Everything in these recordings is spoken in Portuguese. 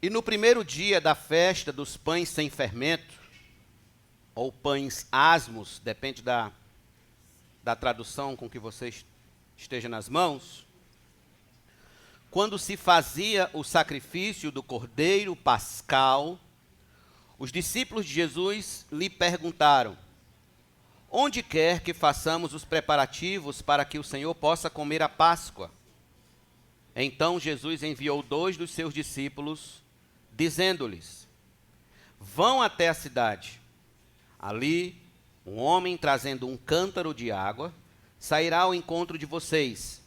E no primeiro dia da festa dos pães sem fermento, ou pães asmos, depende da tradução com que você esteja nas mãos, quando se fazia o sacrifício do cordeiro pascal, os discípulos de Jesus lhe perguntaram: onde quer que façamos os preparativos para que o Senhor possa comer a Páscoa? Então Jesus enviou 2 dos seus discípulos, dizendo-lhes: vão até a cidade. Ali, um homem trazendo um cântaro de água sairá ao encontro de vocês.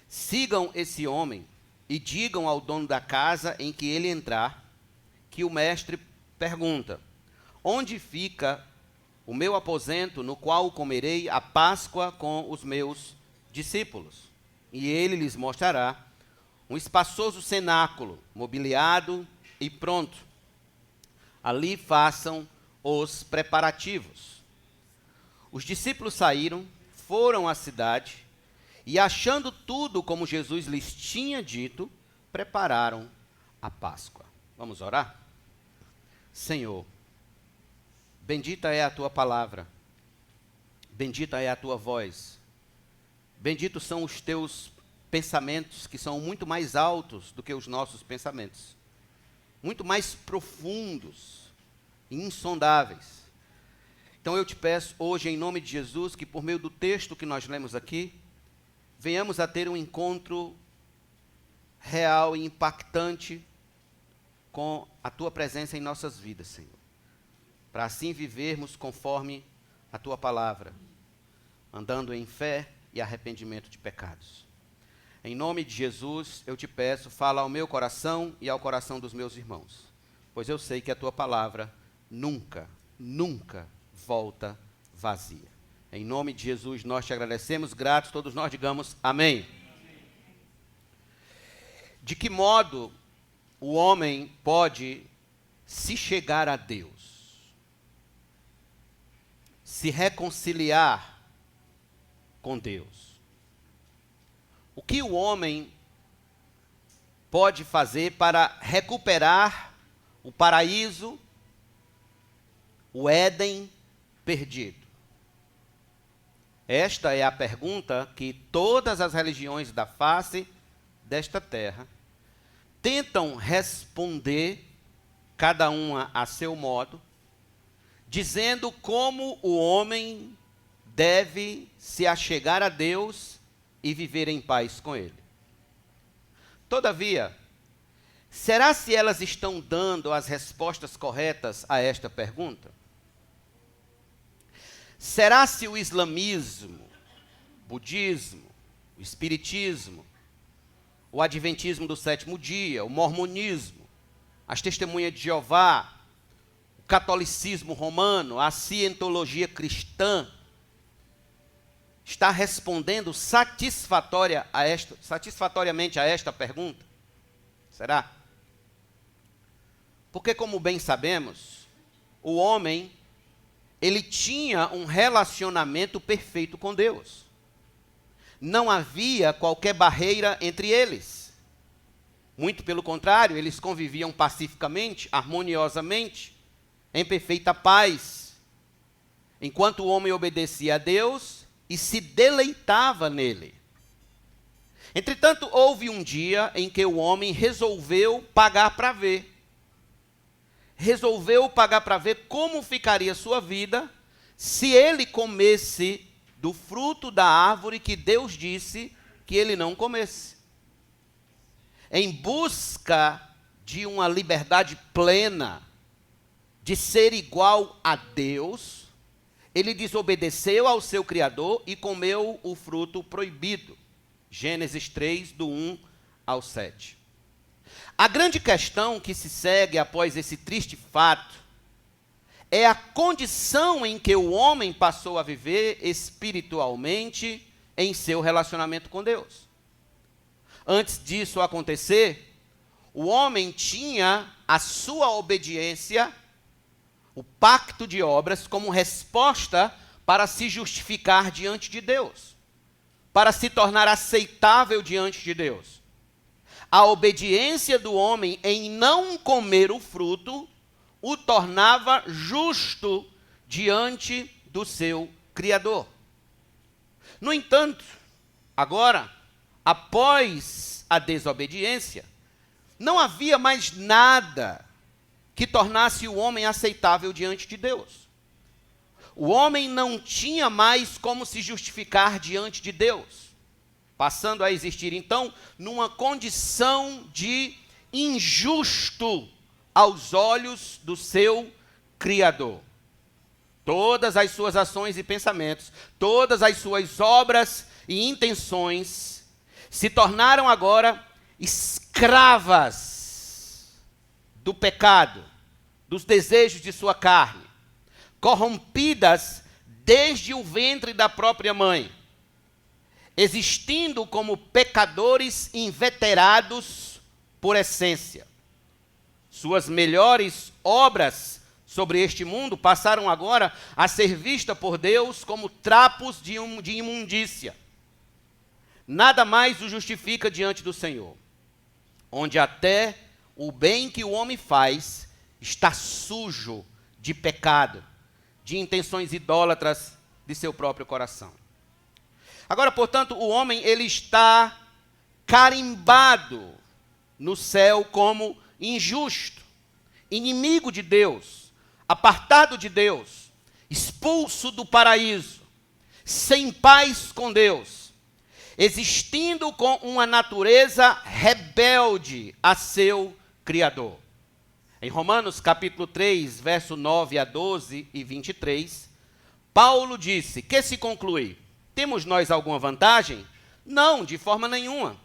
Sigam esse homem e digam ao dono da casa em que ele entrar, que o mestre pergunta: onde fica o meu aposento no qual comerei a Páscoa com os meus discípulos? E ele lhes mostrará um espaçoso cenáculo, mobiliado e pronto. Ali façam os preparativos. Os discípulos saíram, foram à cidade e, achando tudo como Jesus lhes tinha dito, prepararam a Páscoa. Vamos orar? Senhor, bendita é a tua palavra, bendita é a tua voz, benditos são os teus pensamentos, que são muito mais altos do que os nossos pensamentos, muito mais profundos e insondáveis. Então eu te peço hoje, em nome de Jesus, que por meio do texto que nós lemos aqui, venhamos a ter um encontro real e impactante com a tua presença em nossas vidas, Senhor, para assim vivermos conforme a tua palavra, andando em fé e arrependimento de pecados. Em nome de Jesus, eu te peço, fala ao meu coração e ao coração dos meus irmãos, pois eu sei que a tua palavra nunca, nunca volta vazia. Em nome de Jesus, nós te agradecemos, gratos, todos nós digamos amém. De que modo o homem pode se chegar a Deus, se reconciliar com Deus? O que o homem pode fazer para recuperar o paraíso, o Éden perdido? Esta é a pergunta que todas as religiões da face desta terra tentam responder, cada uma a seu modo, dizendo como o homem deve se achegar a Deus e viver em paz com Ele. Todavia, será se elas estão dando as respostas corretas a esta pergunta? Será se o islamismo, budismo, o espiritismo, o adventismo do sétimo dia, o mormonismo, as testemunhas de Jeová, o catolicismo romano, a cientologia cristã, está respondendo satisfatoriamente a esta pergunta? Será? Porque, como bem sabemos, o homem, ele tinha um relacionamento perfeito com Deus. Não havia qualquer barreira entre eles. Muito pelo contrário, eles conviviam pacificamente, harmoniosamente, em perfeita paz, enquanto o homem obedecia a Deus e se deleitava nele. Entretanto, houve um dia em que o homem resolveu pagar para ver. Resolveu pagar para ver como ficaria sua vida se ele comesse do fruto da árvore que Deus disse que ele não comesse. Em busca de uma liberdade plena, de ser igual a Deus, ele desobedeceu ao seu Criador e comeu o fruto proibido. Gênesis 3, do 1 ao 7. A grande questão que se segue após esse triste fato é a condição em que o homem passou a viver espiritualmente em seu relacionamento com Deus. Antes disso acontecer, o homem tinha a sua obediência, o pacto de obras, como resposta para se justificar diante de Deus, para se tornar aceitável diante de Deus. A obediência do homem em não comer o fruto o tornava justo diante do seu Criador. No entanto, agora, após a desobediência, não havia mais nada que tornasse o homem aceitável diante de Deus. O homem não tinha mais como se justificar diante de Deus, passando a existir, então, numa condição de injusto aos olhos do seu Criador. Todas as suas ações e pensamentos, todas as suas obras e intenções se tornaram agora escravas do pecado, dos desejos de sua carne, corrompidas desde o ventre da própria mãe, existindo como pecadores inveterados por essência. Suas melhores obras sobre este mundo passaram agora a ser vistas por Deus como trapos de imundícia. Nada mais o justifica diante do Senhor, onde até o bem que o homem faz está sujo de pecado, de intenções idólatras de seu próprio coração. Agora, portanto, o homem ele está carimbado no céu como injusto, inimigo de Deus, apartado de Deus, expulso do paraíso, sem paz com Deus, existindo com uma natureza rebelde a seu Criador. Em Romanos capítulo 3, verso 9 a 12 e 23, Paulo disse: que se conclui? Temos nós alguma vantagem? Não, de forma nenhuma.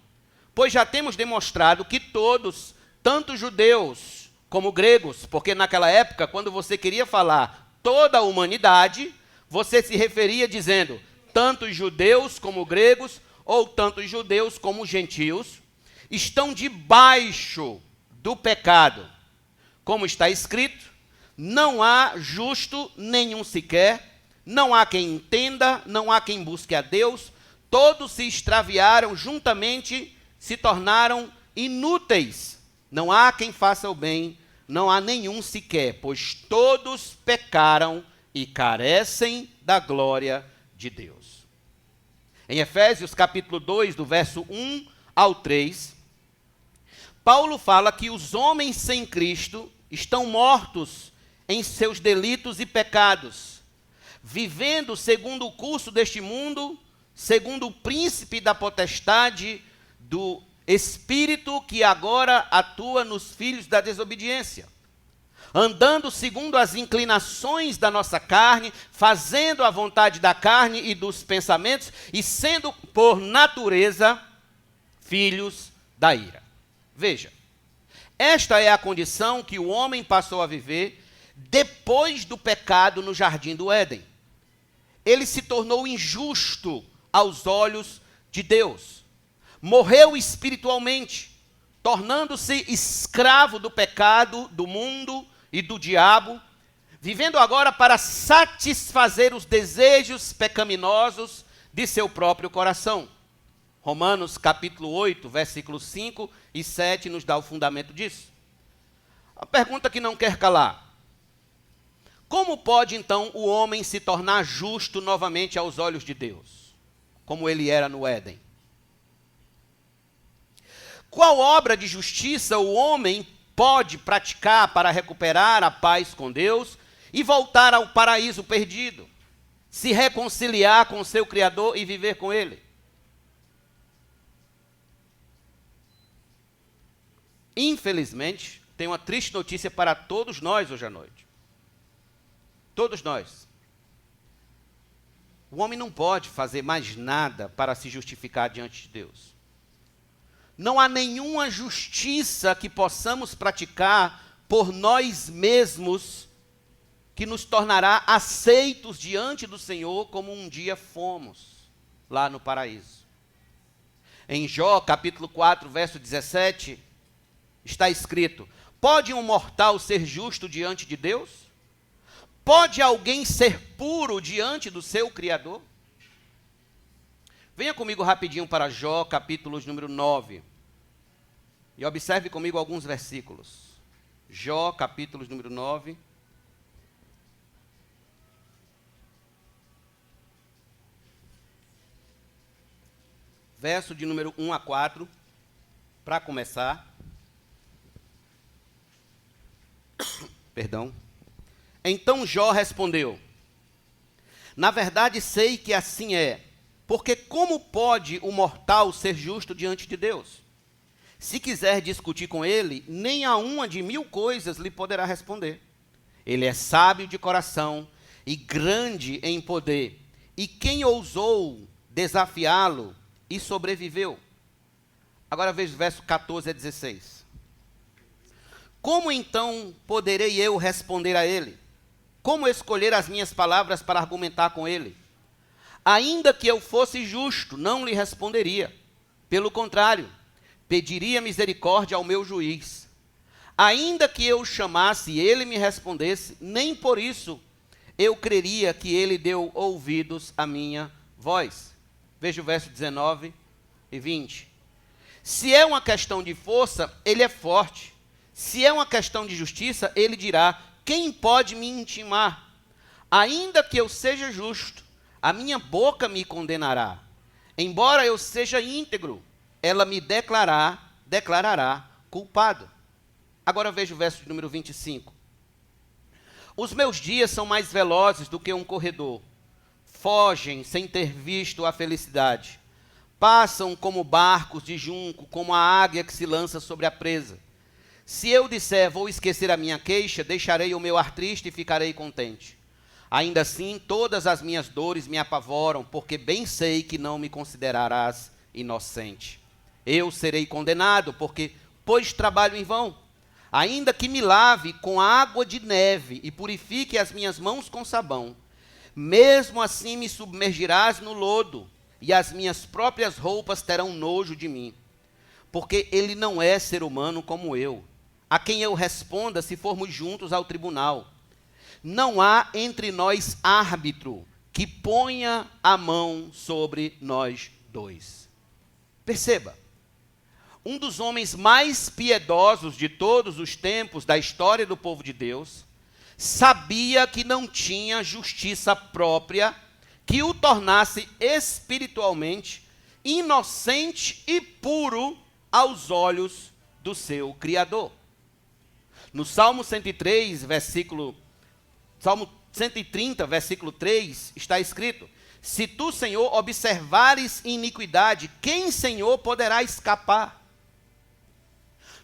Pois já temos demonstrado que todos, tanto judeus como gregos, porque naquela época, quando você queria falar toda a humanidade, você se referia dizendo tanto judeus como gregos, ou tanto judeus como gentios, estão debaixo do pecado. Como está escrito, não há justo nenhum sequer, não há quem entenda, não há quem busque a Deus, todos se extraviaram, juntamente se tornaram inúteis. Não há quem faça o bem, não há nenhum sequer, pois todos pecaram e carecem da glória de Deus. Em Efésios capítulo 2, do verso 1 ao 3, Paulo fala que os homens sem Cristo estão mortos em seus delitos e pecados, vivendo segundo o curso deste mundo, segundo o príncipe da potestade do espírito que agora atua nos filhos da desobediência, andando segundo as inclinações da nossa carne, fazendo a vontade da carne e dos pensamentos, e sendo por natureza filhos da ira. Veja, esta é a condição que o homem passou a viver depois do pecado no jardim do Éden. Ele se tornou injusto aos olhos de Deus. Morreu espiritualmente, tornando-se escravo do pecado, do mundo e do diabo, vivendo agora para satisfazer os desejos pecaminosos de seu próprio coração. Romanos capítulo 8, versículos 5 e 7 nos dá o fundamento disso. A pergunta que não quer calar: como pode então o homem se tornar justo novamente aos olhos de Deus, como ele era no Éden? Qual obra de justiça o homem pode praticar para recuperar a paz com Deus e voltar ao paraíso perdido, se reconciliar com seu Criador e viver com Ele? Infelizmente, tenho uma triste notícia para todos nós hoje à noite. Todos nós. O homem não pode fazer mais nada para se justificar diante de Deus. Não há nenhuma justiça que possamos praticar por nós mesmos que nos tornará aceitos diante do Senhor como um dia fomos lá no paraíso. Em Jó, capítulo 4, verso 17, está escrito: pode um mortal ser justo diante de Deus? Pode alguém ser puro diante do seu Criador? Venha comigo rapidinho para Jó, capítulo número 9. E observe comigo alguns versículos. Jó, capítulo número 9. Verso de número 1 a 4, para começar. Perdão. Então Jó respondeu: na verdade sei que assim é, porque como pode o mortal ser justo diante de Deus? Se quiser discutir com ele, nem a uma de 1000 coisas lhe poderá responder. Ele é sábio de coração e grande em poder, e quem ousou desafiá-lo e sobreviveu? Agora veja o verso 14 a 16. Como então poderei eu responder a ele? Como escolher as minhas palavras para argumentar com ele? Ainda que eu fosse justo, não lhe responderia. Pelo contrário, pediria misericórdia ao meu juiz. Ainda que eu o chamasse e ele me respondesse, nem por isso eu creria que ele deu ouvidos à minha voz. Veja o verso 19 e 20. Se é uma questão de força, ele é forte. Se é uma questão de justiça, ele dirá: quem pode me intimar? Ainda que eu seja justo, a minha boca me condenará. Embora eu seja íntegro, ela me declarará culpado. Agora veja o verso de número 25. Os meus dias são mais velozes do que um corredor. Fogem sem ter visto a felicidade. Passam como barcos de junco, como a águia que se lança sobre a presa. Se eu disser, vou esquecer a minha queixa, deixarei o meu ar triste e ficarei contente. Ainda assim, todas as minhas dores me apavoram, porque bem sei que não me considerarás inocente. Eu serei condenado, pois trabalho em vão. Ainda que me lave com água de neve e purifique as minhas mãos com sabão, mesmo assim me submergirás no lodo, e as minhas próprias roupas terão nojo de mim. Porque ele não é ser humano como eu, a quem eu responda se formos juntos ao tribunal. Não há entre nós árbitro que ponha a mão sobre nós dois. Perceba, um dos homens mais piedosos de todos os tempos da história do povo de Deus, sabia que não tinha justiça própria que o tornasse espiritualmente inocente e puro aos olhos do seu Criador. No Salmo 130, versículo 3, está escrito: se tu, Senhor, observares iniquidade, quem, Senhor, poderá escapar?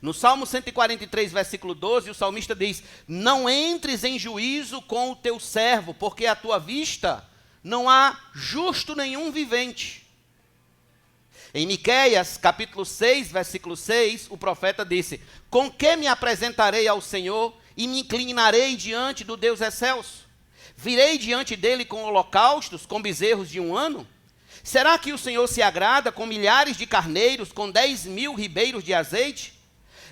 No Salmo 143, versículo 12, o salmista diz: não entres em juízo com o teu servo, porque à tua vista não há justo nenhum vivente. Em Miqueias, capítulo 6, versículo 6, o profeta disse: com que me apresentarei ao Senhor e me inclinarei diante do Deus excelso? Virei diante dele com holocaustos, com bezerros de 1 ano? Será que o Senhor se agrada com milhares de carneiros, com 10.000 ribeiros de azeite?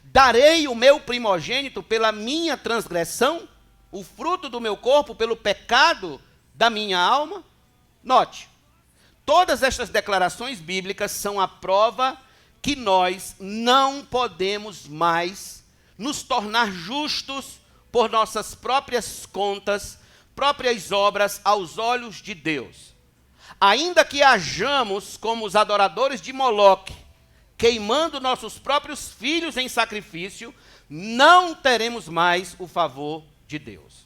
Darei o meu primogênito pela minha transgressão, o fruto do meu corpo pelo pecado da minha alma? Note, todas estas declarações bíblicas são a prova que nós não podemos mais nos tornar justos por nossas próprias contas, próprias obras aos olhos de Deus. Ainda que hajamos como os adoradores de Moloque, queimando nossos próprios filhos em sacrifício, não teremos mais o favor de Deus.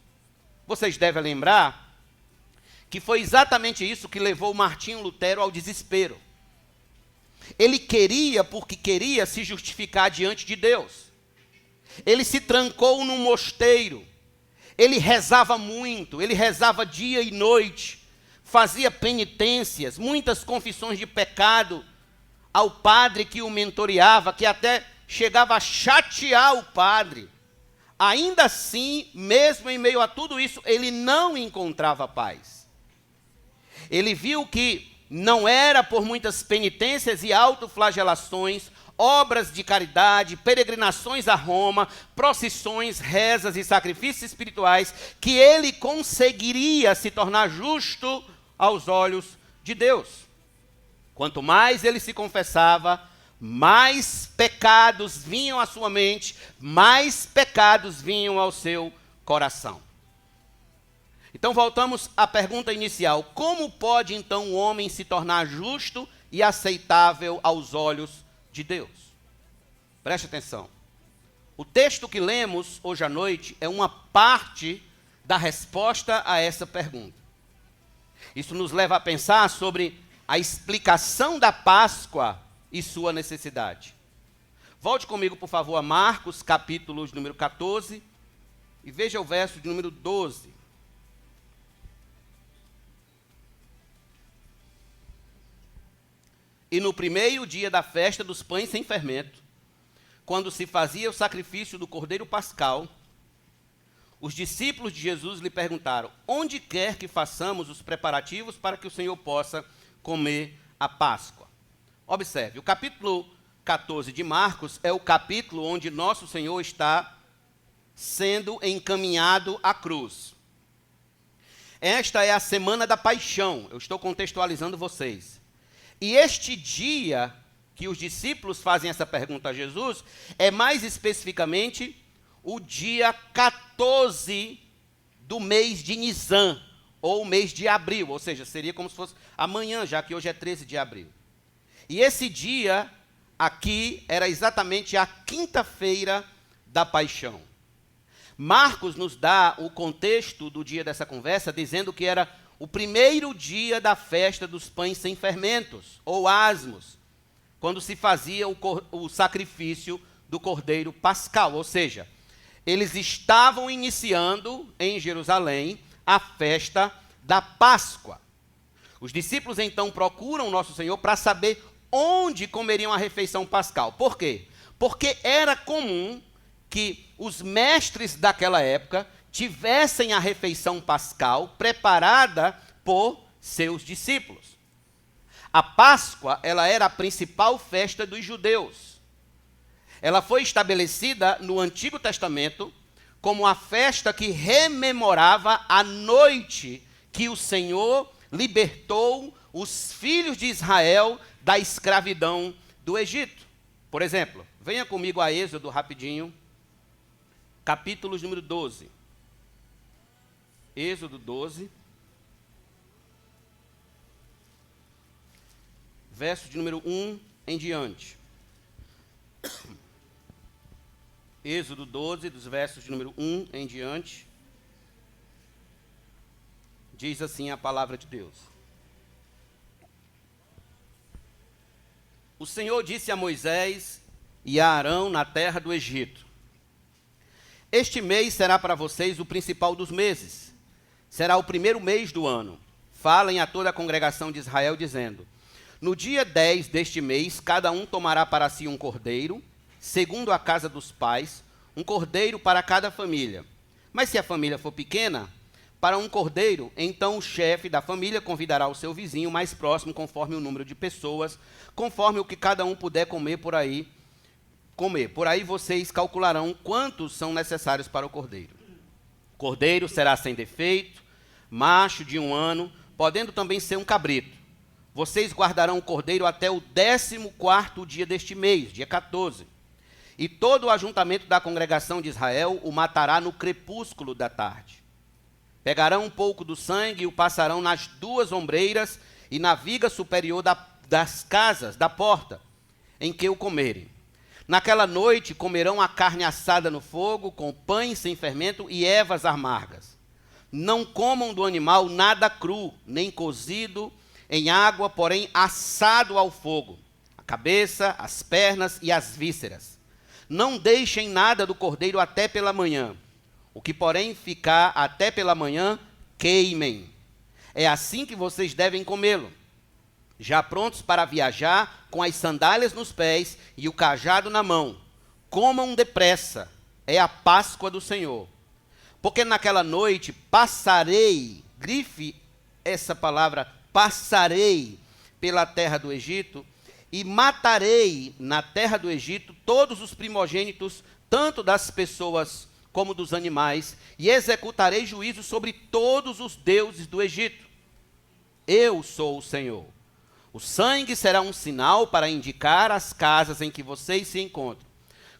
Vocês devem lembrar que foi exatamente isso que levou Martinho Lutero ao desespero. Ele queria, porque queria se justificar diante de Deus. Ele se trancou num mosteiro. Ele rezava muito, ele rezava dia e noite, fazia penitências, muitas confissões de pecado ao padre que o mentoreava, que até chegava a chatear o padre. Ainda assim, mesmo em meio a tudo isso, ele não encontrava paz. Ele viu que não era por muitas penitências e autoflagelações, obras de caridade, peregrinações a Roma, procissões, rezas e sacrifícios espirituais, que ele conseguiria se tornar justo aos olhos de Deus. Quanto mais ele se confessava, mais pecados vinham à sua mente, mais pecados vinham ao seu coração. Então voltamos à pergunta inicial: como pode então o homem se tornar justo e aceitável aos olhos de Deus? Preste atenção. O texto que lemos hoje à noite é uma parte da resposta a essa pergunta. Isso nos leva a pensar sobre a explicação da Páscoa e sua necessidade. Volte comigo, por favor, a Marcos, capítulo de número 14, e veja o verso de número 12. E no primeiro dia da festa dos pães sem fermento, quando se fazia o sacrifício do cordeiro pascal, os discípulos de Jesus lhe perguntaram: onde quer que façamos os preparativos para que o Senhor possa comer a Páscoa? Observe, o capítulo 14 de Marcos é o capítulo onde nosso Senhor está sendo encaminhado à cruz. Esta é a semana da paixão, eu estou contextualizando vocês. E este dia que os discípulos fazem essa pergunta a Jesus é mais especificamente o dia 14 do mês de Nisan, ou mês de abril, ou seja, seria como se fosse amanhã, já que hoje é 13 de abril. E esse dia aqui era exatamente a quinta-feira da paixão. Marcos nos dá o contexto do dia dessa conversa, dizendo que era o primeiro dia da festa dos pães sem fermentos, ou asmos, quando se fazia o sacrifício do cordeiro pascal, ou seja, eles estavam iniciando em Jerusalém a festa da Páscoa. Os discípulos então procuram nosso Senhor para saber onde comeriam a refeição pascal. Por quê? Porque era comum que os mestres daquela época tivessem a refeição pascal preparada por seus discípulos. A Páscoa, ela era a principal festa dos judeus. Ela foi estabelecida no Antigo Testamento como a festa que rememorava a noite que o Senhor libertou os filhos de Israel da escravidão do Egito. Por exemplo, venha comigo a Êxodo rapidinho, capítulo número 12. Êxodo 12. Verso de número 1 em diante. Êxodo 12, dos versos de número 1 em diante. Diz assim a palavra de Deus: O Senhor disse a Moisés e a Arão na terra do Egito: Este mês será para vocês o principal dos meses. Será o primeiro mês do ano. Falem a toda a congregação de Israel, dizendo: No dia 10 deste mês, cada um tomará para si um cordeiro, segundo a casa dos pais, um cordeiro para cada família. Mas se a família for pequena, para um cordeiro, então o chefe da família convidará o seu vizinho mais próximo, conforme o número de pessoas, conforme o que cada um puder comer por aí. Por aí vocês calcularão quantos são necessários para o cordeiro. O cordeiro será sem defeito, macho de 1 ano, podendo também ser um cabrito. Vocês guardarão o cordeiro até o 14º dia deste mês, dia 14. E todo o ajuntamento da congregação de Israel o matará no crepúsculo da tarde. Pegarão um pouco do sangue e o passarão nas 2 ombreiras e na viga superior das casas, da porta, em que o comerem. Naquela noite comerão a carne assada no fogo, com pães sem fermento e ervas amargas. Não comam do animal nada cru, nem cozido em água, porém assado ao fogo, a cabeça, as pernas e as vísceras. Não deixem nada do cordeiro até pela manhã. O que, porém, ficar até pela manhã, queimem. É assim que vocês devem comê-lo. Já prontos para viajar, com as sandálias nos pés e o cajado na mão. Comam depressa. É a Páscoa do Senhor. Porque naquela noite passarei, grife essa palavra, passarei pela terra do Egito e matarei na terra do Egito todos os primogênitos, tanto das pessoas como dos animais, e executarei juízo sobre todos os deuses do Egito. Eu sou o Senhor. O sangue será um sinal para indicar as casas em que vocês se encontram.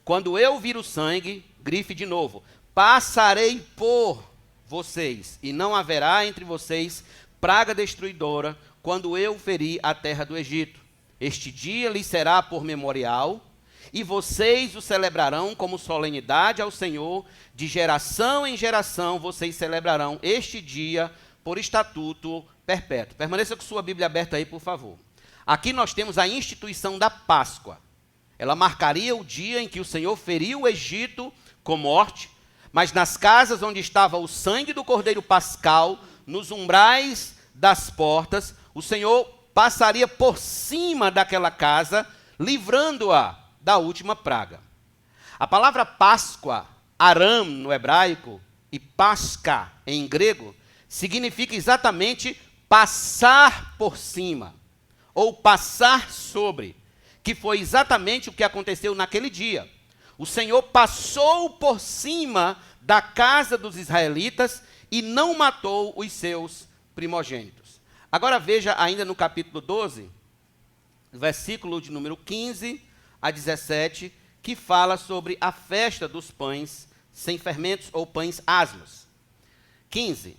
Quando eu vir o sangue, grife de novo, passarei por vocês, e não haverá entre vocês praga destruidora, quando eu ferir a terra do Egito. Este dia lhes será por memorial, e vocês o celebrarão como solenidade ao Senhor, de geração em geração vocês celebrarão este dia por estatuto perpétuo. Permaneça com sua Bíblia aberta aí, por favor. Aqui nós temos a instituição da Páscoa. Ela marcaria o dia em que o Senhor feriu o Egito com morte, mas nas casas onde estava o sangue do Cordeiro Pascal, nos umbrais das portas, o Senhor passaria por cima daquela casa, livrando-a da última praga. A palavra Páscoa, aram no hebraico, e Pasca em grego, significa exatamente passar por cima, ou passar sobre, que foi exatamente o que aconteceu naquele dia. O Senhor passou por cima da casa dos israelitas e não matou os seus primogênitos. Agora veja ainda no capítulo 12, versículo de número 15 a 17, que fala sobre a festa dos pães sem fermentos ou pães asmos. 15.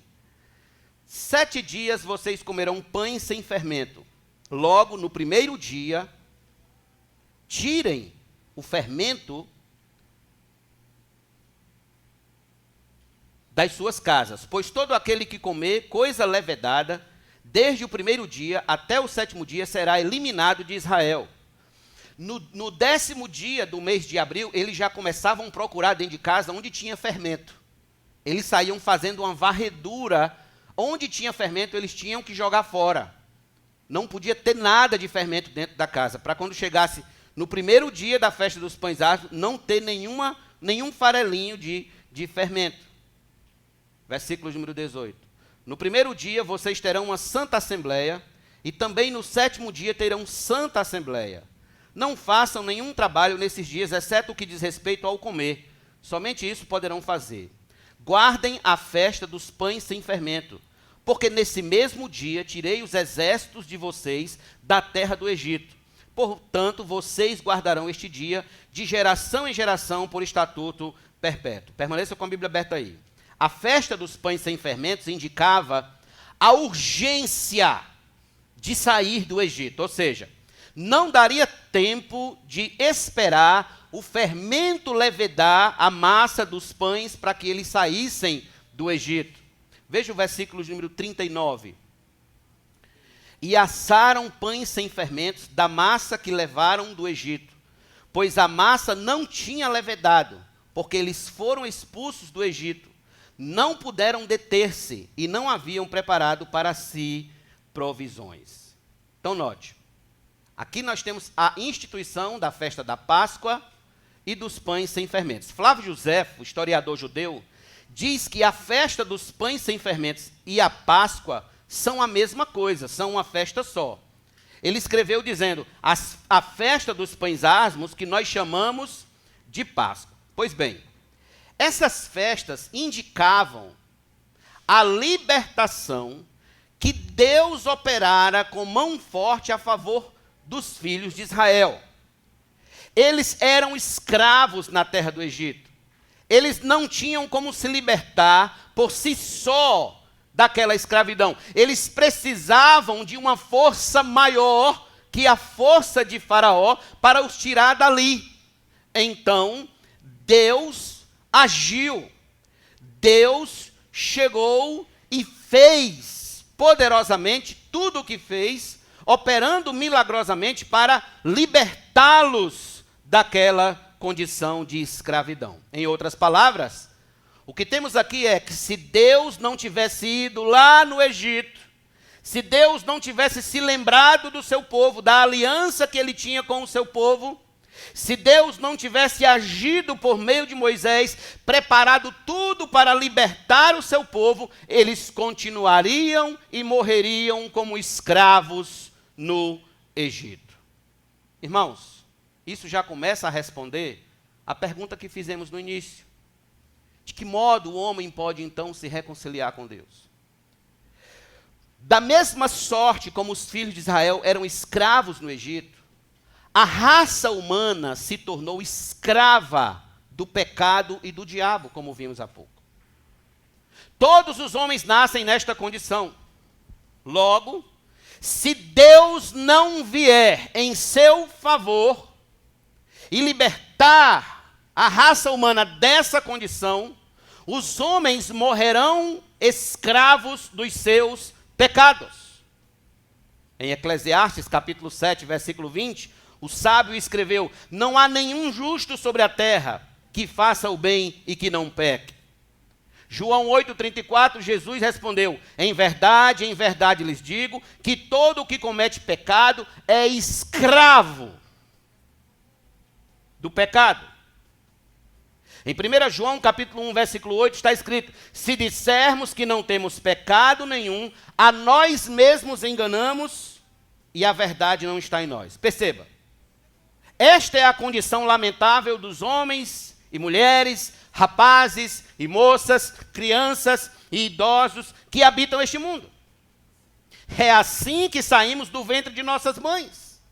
7 dias vocês comerão pães sem fermento. Logo, no primeiro dia, tirem o fermento das suas casas, pois todo aquele que comer coisa levedada, desde o primeiro dia até o 7º dia, será eliminado de Israel. No 10º dia do mês de abril, eles já começavam a procurar dentro de casa onde tinha fermento. Eles saíam fazendo uma varredura. Onde tinha fermento, eles tinham que jogar fora. Não podia ter nada de fermento dentro da casa, para quando chegasse no primeiro dia da festa dos pães asmos, não ter nenhum farelinho de fermento. Versículo número 18. No primeiro dia vocês terão uma santa assembleia, e também no 7º dia terão santa assembleia. Não façam nenhum trabalho nesses dias, exceto o que diz respeito ao comer. Somente isso poderão fazer. Guardem a festa dos pães sem fermento, porque nesse mesmo dia tirei os exércitos de vocês da terra do Egito. Portanto, vocês guardarão este dia de geração em geração por estatuto perpétuo. Permaneça com a Bíblia aberta aí. A festa dos pães sem fermentos indicava a urgência de sair do Egito, ou seja, não daria tempo de esperar o fermento levedar a massa dos pães para que eles saíssem do Egito. Veja o versículo número 39. E assaram pães sem fermentos da massa que levaram do Egito, pois a massa não tinha levedado, porque eles foram expulsos do Egito. Não puderam deter-se e não haviam preparado para si provisões. Então note, aqui nós temos a instituição da festa da Páscoa e dos pães sem fermentos. Flávio Josefo, historiador judeu, diz que a festa dos pães sem fermentos e a Páscoa são a mesma coisa, são uma festa só. Ele escreveu dizendo, a festa dos pães asmos, que nós chamamos de Páscoa. Pois bem, essas festas indicavam a libertação que Deus operara com mão forte a favor dos filhos de Israel. Eles eram escravos na terra do Egito. Eles não tinham como se libertar por si só daquela escravidão. Eles precisavam de uma força maior que a força de Faraó para os tirar dali. Então, Deus agiu. Deus chegou e fez poderosamente tudo o que fez, operando milagrosamente para libertá-los daquela condição de escravidão. Em outras palavras, o que temos aqui é que se Deus não tivesse ido lá no Egito, se Deus não tivesse se lembrado do seu povo, da aliança que ele tinha com o seu povo, se Deus não tivesse agido por meio de Moisés, preparado tudo para libertar o seu povo, eles continuariam e morreriam como escravos no Egito. Irmãos, isso já começa a responder a pergunta que fizemos no início. De que modo o homem pode então se reconciliar com Deus? Da mesma sorte como os filhos de Israel eram escravos no Egito, a raça humana se tornou escrava do pecado e do diabo, como vimos há pouco. Todos os homens nascem nesta condição. Logo, se Deus não vier em seu favor e libertar a raça humana dessa condição, os homens morrerão escravos dos seus pecados. Em Eclesiastes, capítulo 7, versículo 20, o sábio escreveu: não há nenhum justo sobre a terra que faça o bem e que não peque. João 8,34, Jesus respondeu: em verdade lhes digo, que todo o que comete pecado é escravo do pecado. Em 1 João capítulo 1, versículo 8, está escrito: se dissermos que não temos pecado nenhum, a nós mesmos enganamos e a verdade não está em nós. Perceba, esta é a condição lamentável dos homens e mulheres, rapazes e moças, crianças e idosos que habitam este mundo. É assim que saímos do ventre de nossas mães,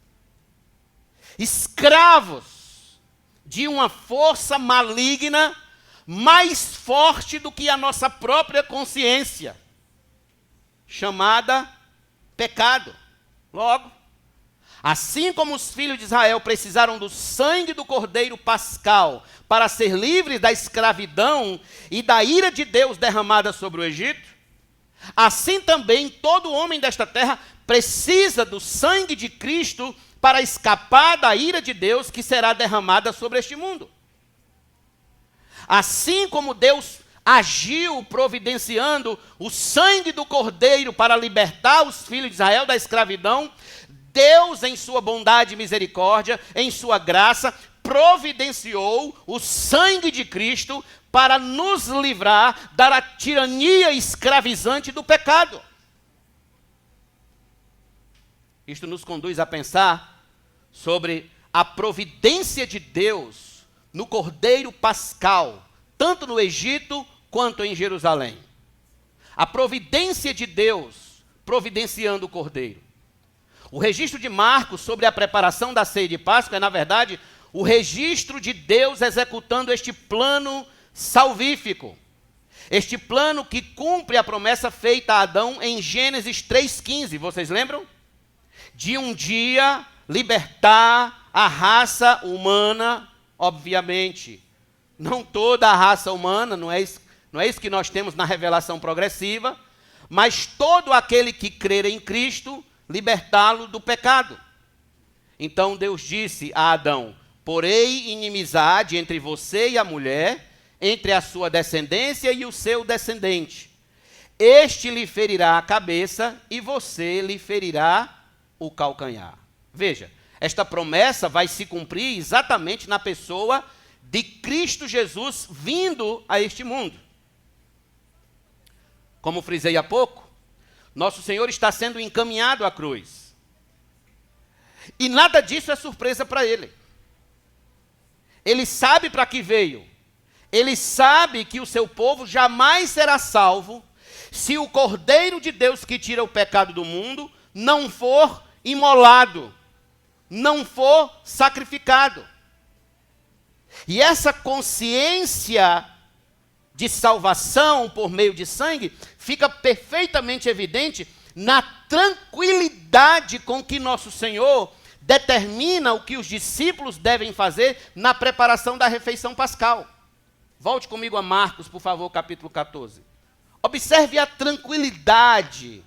escravos de uma força maligna mais forte do que a nossa própria consciência, chamada pecado. Logo, assim como os filhos de Israel precisaram do sangue do Cordeiro Pascal para ser livres da escravidão e da ira de Deus derramada sobre o Egito, assim também todo homem desta terra precisa do sangue de Cristo para escapar da ira de Deus que será derramada sobre este mundo. Assim como Deus agiu providenciando o sangue do Cordeiro para libertar os filhos de Israel da escravidão, Deus, em sua bondade e misericórdia, em sua graça, providenciou o sangue de Cristo para nos livrar da tirania escravizante do pecado. Isto nos conduz a pensar sobre a providência de Deus no Cordeiro Pascal, tanto no Egito quanto em Jerusalém. A providência de Deus providenciando o Cordeiro. O registro de Marcos sobre a preparação da ceia de Páscoa é, na verdade, o registro de Deus executando este plano salvífico. Este plano que cumpre a promessa feita a Adão em Gênesis 3,15. Vocês lembram? De um dia libertar a raça humana, obviamente. Não toda a raça humana, não é isso que nós temos na revelação progressiva, mas todo aquele que crer em Cristo, libertá-lo do pecado. Então Deus disse a Adão: porei inimizade entre você e a mulher, entre a sua descendência e o seu descendente. Este lhe ferirá a cabeça e você lhe ferirá o calcanhar. Veja, esta promessa vai se cumprir exatamente na pessoa de Cristo Jesus vindo a este mundo. Como frisei há pouco, nosso Senhor está sendo encaminhado à cruz. E nada disso é surpresa para Ele. Ele sabe para que veio. Ele sabe que o seu povo jamais será salvo se o Cordeiro de Deus que tira o pecado do mundo não for imolado, não for sacrificado. E essa consciência de salvação por meio de sangue fica perfeitamente evidente na tranquilidade com que nosso Senhor determina o que os discípulos devem fazer na preparação da refeição pascal. Volte comigo a Marcos, por favor, capítulo 14. Observe a tranquilidade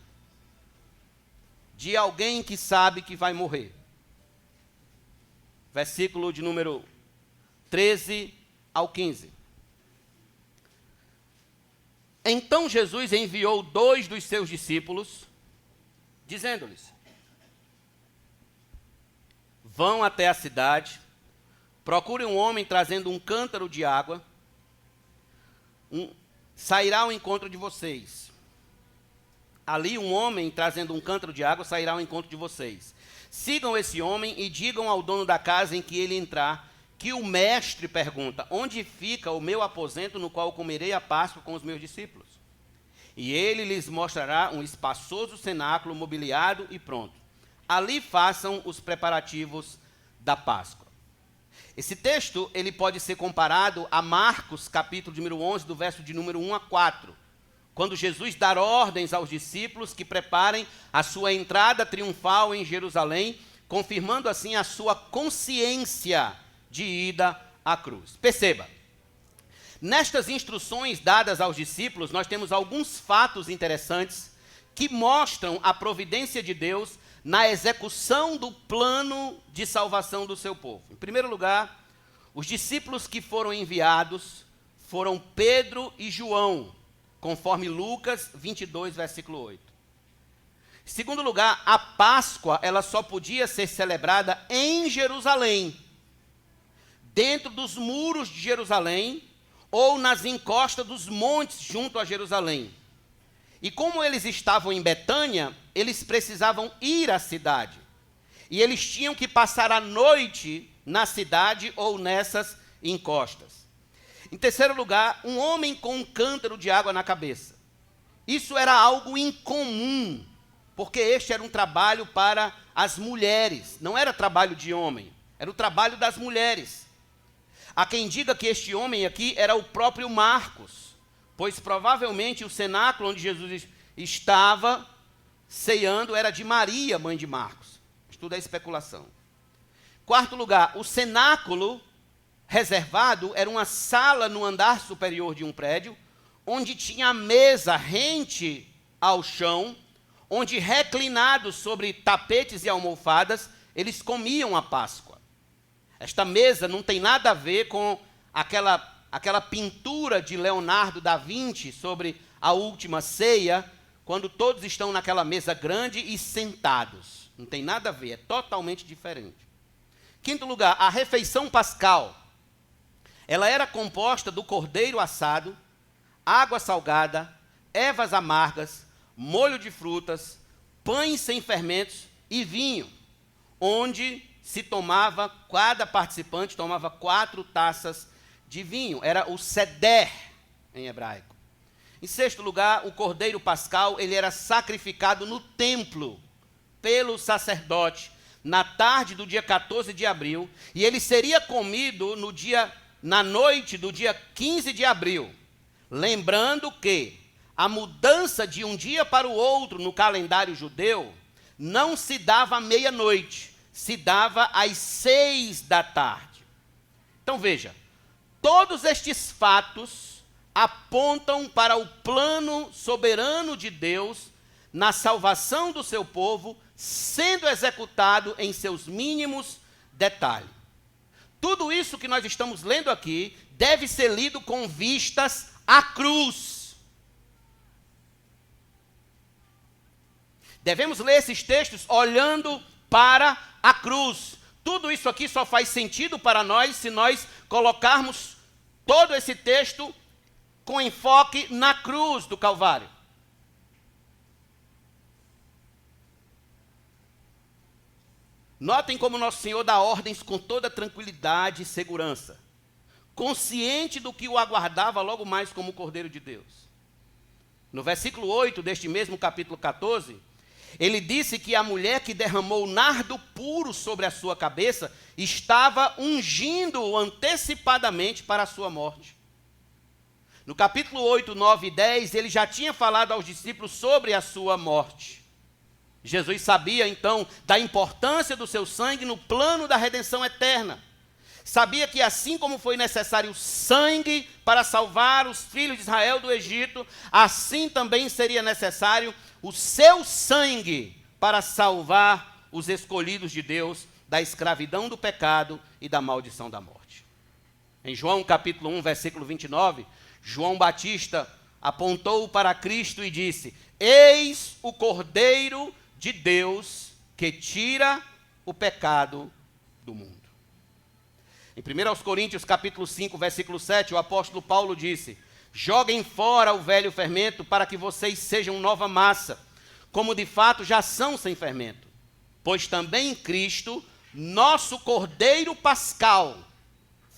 de alguém que sabe que vai morrer. Versículo de número 13 ao 15. Então Jesus enviou 2 dos seus discípulos, dizendo-lhes: vão até a cidade, procurem um homem trazendo um cântaro de água, sairá ao encontro de vocês. Ali um homem trazendo um cântaro de água sairá ao encontro de vocês. Sigam esse homem e digam ao dono da casa em que ele entrar, que o mestre pergunta: onde fica o meu aposento no qual comerei a Páscoa com os meus discípulos? E ele lhes mostrará um espaçoso cenáculo mobiliado e pronto. Ali façam os preparativos da Páscoa. Esse texto ele pode ser comparado a Marcos, capítulo de número 11, do verso de número 1 a 4, quando Jesus dá ordens aos discípulos que preparem a sua entrada triunfal em Jerusalém, confirmando assim a sua consciência de ida à cruz. Perceba, nestas instruções dadas aos discípulos, nós temos alguns fatos interessantes que mostram a providência de Deus na execução do plano de salvação do seu povo. Em primeiro lugar, os discípulos que foram enviados foram Pedro e João, conforme Lucas 22, versículo 8. Em segundo lugar, a Páscoa ela só podia ser celebrada em Jerusalém, dentro dos muros de Jerusalém ou nas encostas dos montes junto a Jerusalém. E como eles estavam em Betânia, eles precisavam ir à cidade. E eles tinham que passar a noite na cidade ou nessas encostas. Em terceiro lugar, um homem com um cântaro de água na cabeça. Isso era algo incomum, porque este era um trabalho para as mulheres. Não era trabalho de homem, era o trabalho das mulheres. Há quem diga que este homem aqui era o próprio Marcos, pois provavelmente o cenáculo onde Jesus estava ceando era de Maria, mãe de Marcos. Isso tudo é especulação. Quarto lugar, o cenáculo reservado era uma sala no andar superior de um prédio, onde tinha a mesa rente ao chão, onde reclinados sobre tapetes e almofadas, eles comiam a Páscoa. Esta mesa não tem nada a ver com aquela pintura de Leonardo da Vinci sobre a última ceia, quando todos estão naquela mesa grande e sentados. Não tem nada a ver, é totalmente diferente. Quinto lugar, a refeição pascal. Ela era composta do cordeiro assado, água salgada, ervas amargas, molho de frutas, pães sem fermentos e vinho, onde cada participante tomava 4 taças de vinho. Era o seder em hebraico. Em sexto lugar, o cordeiro pascal, ele era sacrificado no templo pelo sacerdote na tarde do dia 14 de abril, e ele seria comido na noite do dia 15 de abril. Lembrando que a mudança de um dia para o outro no calendário judeu não se dava à meia-noite, se dava às 6 da tarde. Então veja, todos estes fatos apontam para o plano soberano de Deus na salvação do seu povo, sendo executado em seus mínimos detalhes. Tudo isso que nós estamos lendo aqui deve ser lido com vistas à cruz. Devemos ler esses textos olhando para a cruz. Tudo isso aqui só faz sentido para nós se nós colocarmos todo esse texto com enfoque na cruz do Calvário. Notem como nosso Senhor dá ordens com toda tranquilidade e segurança, consciente do que o aguardava logo mais como Cordeiro de Deus. No versículo 8 deste mesmo capítulo 14, ele disse que a mulher que derramou nardo puro sobre a sua cabeça estava ungindo-o antecipadamente para a sua morte. No capítulo 8, 9 e 10, ele já tinha falado aos discípulos sobre a sua morte. Jesus sabia, então, da importância do seu sangue no plano da redenção eterna. Sabia que assim como foi necessário sangue para salvar os filhos de Israel do Egito, assim também seria necessário o seu sangue para salvar os escolhidos de Deus da escravidão do pecado e da maldição da morte. Em João capítulo 1, versículo 29, João Batista apontou para Cristo e disse: Eis o Cordeiro de Deus que tira o pecado do mundo. Em 1 Coríntios capítulo 5, versículo 7, o apóstolo Paulo disse: Joguem fora o velho fermento para que vocês sejam nova massa, como de fato já são sem fermento. Pois também em Cristo, nosso Cordeiro Pascal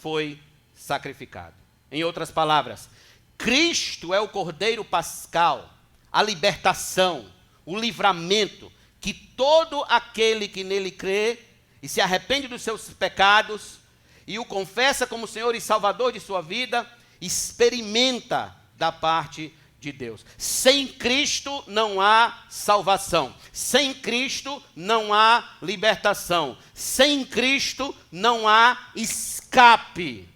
foi sacrificado. Em outras palavras, Cristo é o Cordeiro Pascal, a libertação, o livramento, que todo aquele que nele crê e se arrepende dos seus pecados e o confessa como Senhor e Salvador de sua vida, experimenta da parte de Deus. Sem Cristo não há salvação. Sem Cristo não há libertação. Sem Cristo não há escape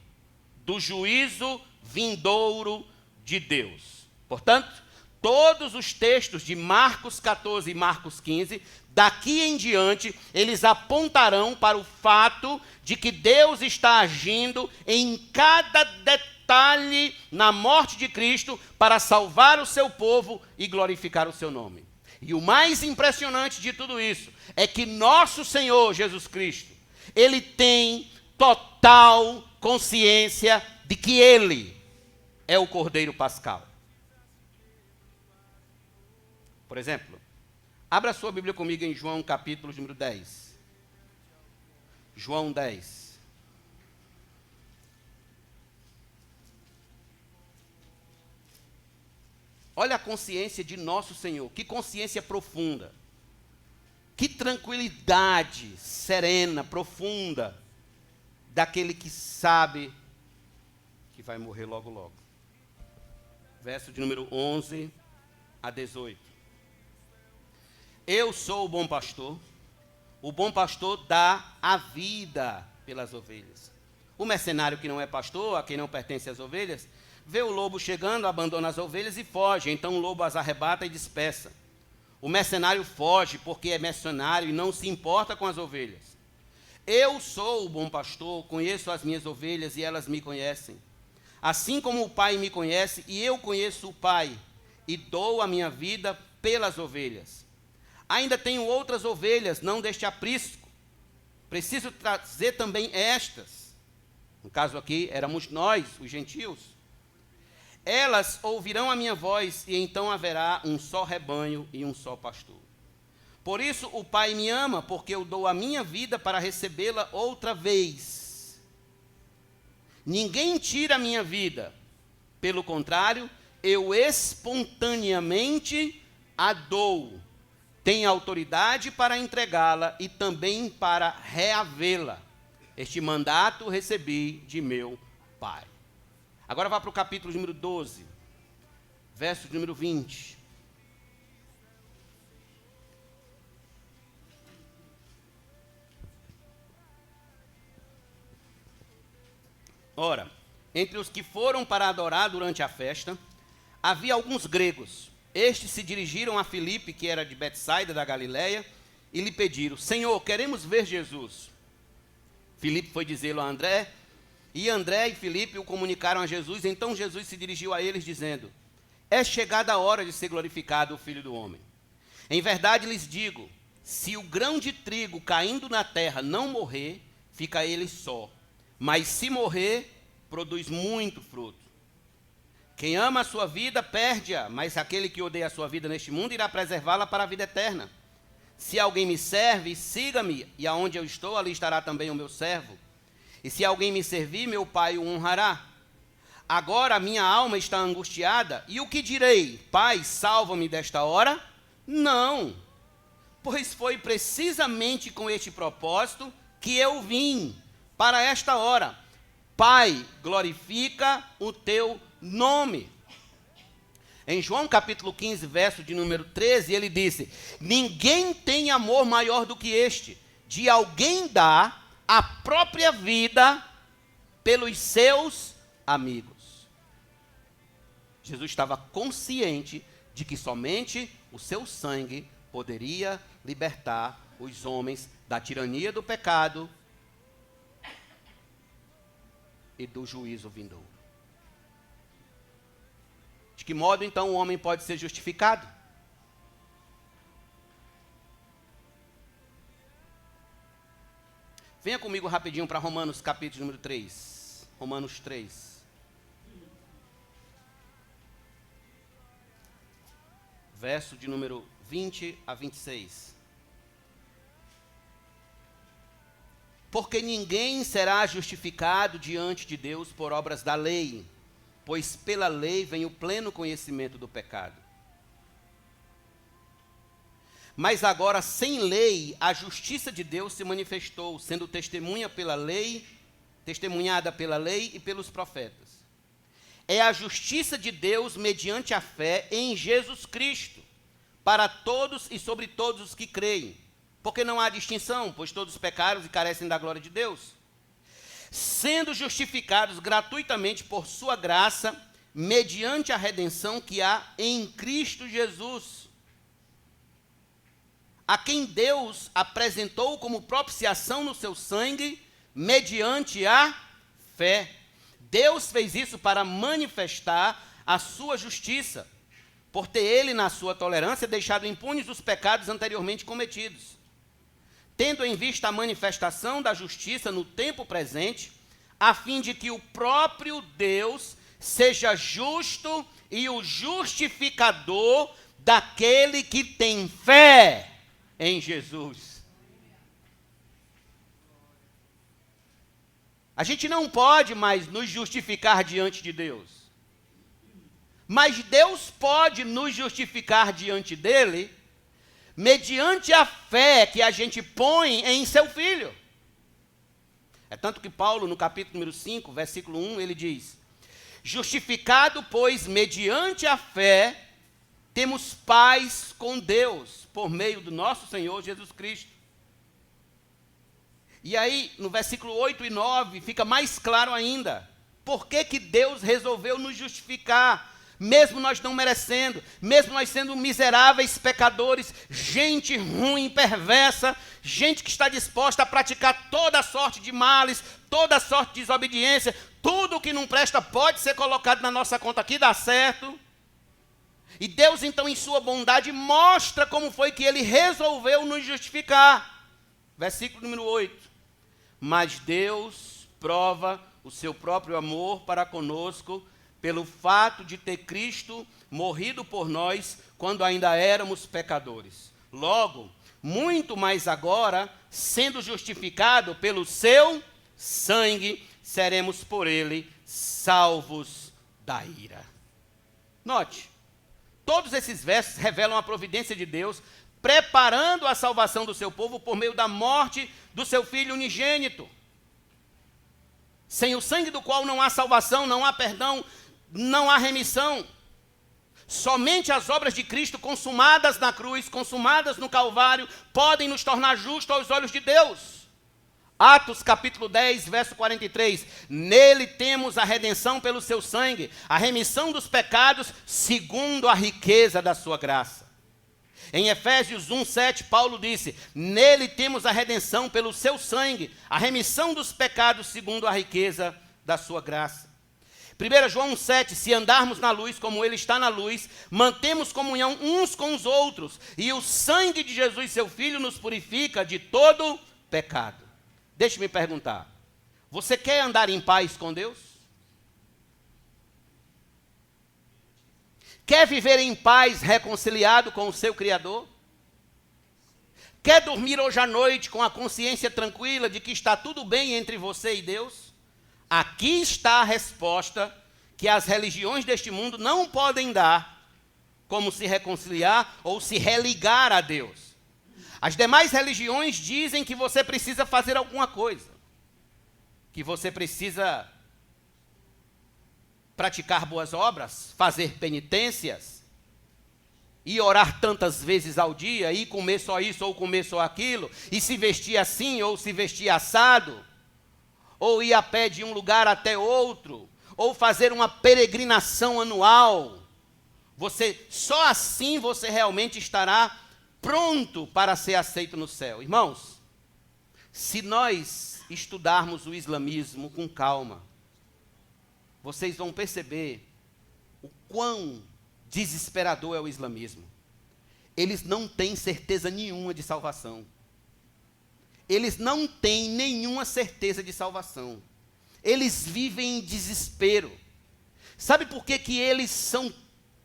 do juízo vindouro de Deus. Portanto, todos os textos de Marcos 14 e Marcos 15, daqui em diante, eles apontarão para o fato de que Deus está agindo em cada detalhe na morte de Cristo para salvar o seu povo e glorificar o seu nome. E o mais impressionante de tudo isso é que nosso Senhor Jesus Cristo, ele tem total consciência de que ele é o Cordeiro Pascal. Por exemplo, abra sua Bíblia comigo em João capítulo número 10. João 10. Olha a consciência de nosso Senhor, que consciência profunda, que tranquilidade serena, profunda, daquele que sabe que vai morrer logo logo. Verso de número 11 a 18. Eu sou o bom pastor dá a vida pelas ovelhas. O mercenário que não é pastor, a quem não pertence às ovelhas, vê o lobo chegando, abandona as ovelhas e foge. Então o lobo as arrebata e dispersa. O mercenário foge porque é mercenário e não se importa com as ovelhas. Eu sou o bom pastor, conheço as minhas ovelhas e elas me conhecem. Assim como o Pai me conhece e eu conheço o Pai, e dou a minha vida pelas ovelhas. Ainda tenho outras ovelhas, não deste aprisco. Preciso trazer também estas. No caso aqui, éramos nós, os gentios. Elas ouvirão a minha voz, e então haverá um só rebanho e um só pastor. Por isso o Pai me ama, porque eu dou a minha vida para recebê-la outra vez. Ninguém tira a minha vida. Pelo contrário, eu espontaneamente a dou. Tenho autoridade para entregá-la e também para reavê-la. Este mandato recebi de meu Pai. Agora vá para o capítulo número 12, verso número 20. Ora, entre os que foram para adorar durante a festa, havia alguns gregos. Estes se dirigiram a Filipe, que era de Betsaida, da Galileia, e lhe pediram: Senhor, queremos ver Jesus. Filipe foi dizê-lo a André, e André e Filipe o comunicaram a Jesus. Então Jesus se dirigiu a eles, dizendo: É chegada a hora de ser glorificado o Filho do Homem. Em verdade lhes digo, se o grão de trigo caindo na terra não morrer, fica ele só. Mas se morrer, produz muito fruto. Quem ama a sua vida, perde-a, mas aquele que odeia a sua vida neste mundo irá preservá-la para a vida eterna. Se alguém me serve, siga-me, e aonde eu estou, ali estará também o meu servo. E se alguém me servir, meu Pai o honrará. Agora a minha alma está angustiada, e o que direi? Pai, salva-me desta hora? Não, pois foi precisamente com este propósito que eu vim para esta hora. Pai, glorifica o teu nome. Em João capítulo 15, verso de número 13, ele disse: Ninguém tem amor maior do que este, de alguém dar a própria vida pelos seus amigos. Jesus estava consciente de que somente o seu sangue poderia libertar os homens da tirania do pecado e do juízo vindouro. De que modo, então, o homem pode ser justificado? Venha comigo rapidinho para Romanos, capítulo número 3. Romanos 3. Verso de número 20 a 26. Porque ninguém será justificado diante de Deus por obras da lei, pois pela lei vem o pleno conhecimento do pecado. Mas agora, sem lei, a justiça de Deus se manifestou, sendo testemunhada pela lei e pelos profetas. É a justiça de Deus mediante a fé em Jesus Cristo, para todos e sobre todos os que creem. Porque não há distinção, pois todos pecaram e carecem da glória de Deus, sendo justificados gratuitamente por sua graça, mediante a redenção que há em Cristo Jesus, a quem Deus apresentou como propiciação no seu sangue, mediante a fé. Deus fez isso para manifestar a sua justiça, por ter ele, na sua tolerância, deixado impunes os pecados anteriormente cometidos, tendo em vista a manifestação da justiça no tempo presente, a fim de que o próprio Deus seja justo e o justificador daquele que tem fé em Jesus. A gente não pode mais nos justificar diante de Deus, mas Deus pode nos justificar diante dele mediante a fé que a gente põe em seu Filho. É tanto que Paulo, no capítulo número 5, versículo 1, ele diz: justificado, pois, mediante a fé, temos paz com Deus, por meio do nosso Senhor Jesus Cristo. E aí, no versículo 8 e 9, fica mais claro ainda. Por que que Deus resolveu nos justificar? Mesmo nós não merecendo, mesmo nós sendo miseráveis pecadores, gente ruim, perversa, gente que está disposta a praticar toda sorte de males, toda sorte de desobediência, tudo que não presta pode ser colocado na nossa conta aqui, dá certo. E Deus, então, em sua bondade, mostra como foi que ele resolveu nos justificar. Versículo número 8. Mas Deus prova o seu próprio amor para conosco, pelo fato de ter Cristo morrido por nós quando ainda éramos pecadores. Logo, muito mais agora, sendo justificado pelo seu sangue, seremos por ele salvos da ira. Note, todos esses versos revelam a providência de Deus, preparando a salvação do seu povo por meio da morte do seu Filho unigênito, sem o sangue do qual não há salvação, não há perdão, não há remissão. Somente as obras de Cristo consumadas na cruz, consumadas no Calvário, podem nos tornar justos aos olhos de Deus. Atos capítulo 10, verso 43. Nele temos a redenção pelo seu sangue, a remissão dos pecados, segundo a riqueza da sua graça. Em Efésios 1, 7, Paulo disse: nele temos a redenção pelo seu sangue, a remissão dos pecados, segundo a riqueza da sua graça. 1 João 7, se andarmos na luz como ele está na luz, mantemos comunhão uns com os outros, e o sangue de Jesus, seu Filho, nos purifica de todo pecado. Deixe-me perguntar, você quer andar em paz com Deus? Quer viver em paz reconciliado com o seu Criador? Quer dormir hoje à noite com a consciência tranquila de que está tudo bem entre você e Deus? Aqui está a resposta que as religiões deste mundo não podem dar, como se reconciliar ou se religar a Deus. As demais religiões dizem que você precisa fazer alguma coisa, que você precisa praticar boas obras, fazer penitências, e orar tantas vezes ao dia, e comer só isso ou comer só aquilo, e se vestir assim ou se vestir assado, ou ir a pé de um lugar até outro, ou fazer uma peregrinação anual. Só assim você realmente estará pronto para ser aceito no céu. Irmãos, se nós estudarmos o islamismo com calma, vocês vão perceber o quão desesperador é o islamismo. Eles não têm certeza nenhuma de salvação. Eles não têm nenhuma certeza de salvação. Eles vivem em desespero. Sabe por que que eles são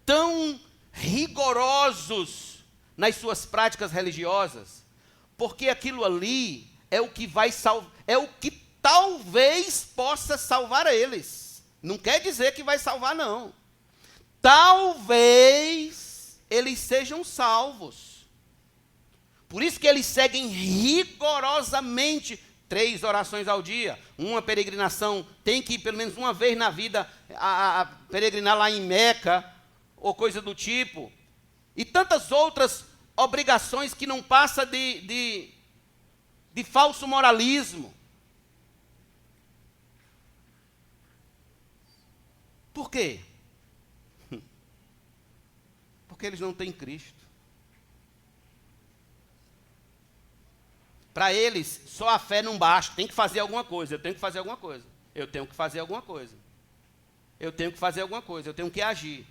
tão rigorosos nas suas práticas religiosas? Porque aquilo ali é o que é o que talvez possa salvar eles. Não quer dizer que vai salvar, não. Talvez eles sejam salvos. Por isso que eles seguem rigorosamente 3 orações ao dia, uma peregrinação, tem que ir pelo menos uma vez na vida a peregrinar lá em Meca, ou coisa do tipo, e tantas outras obrigações que não passa de falso moralismo. Por quê? Porque eles não têm Cristo. Para eles, só a fé não basta, tem que fazer alguma coisa, eu tenho que fazer alguma coisa, eu tenho que fazer alguma coisa, eu tenho que fazer alguma coisa, eu tenho que agir.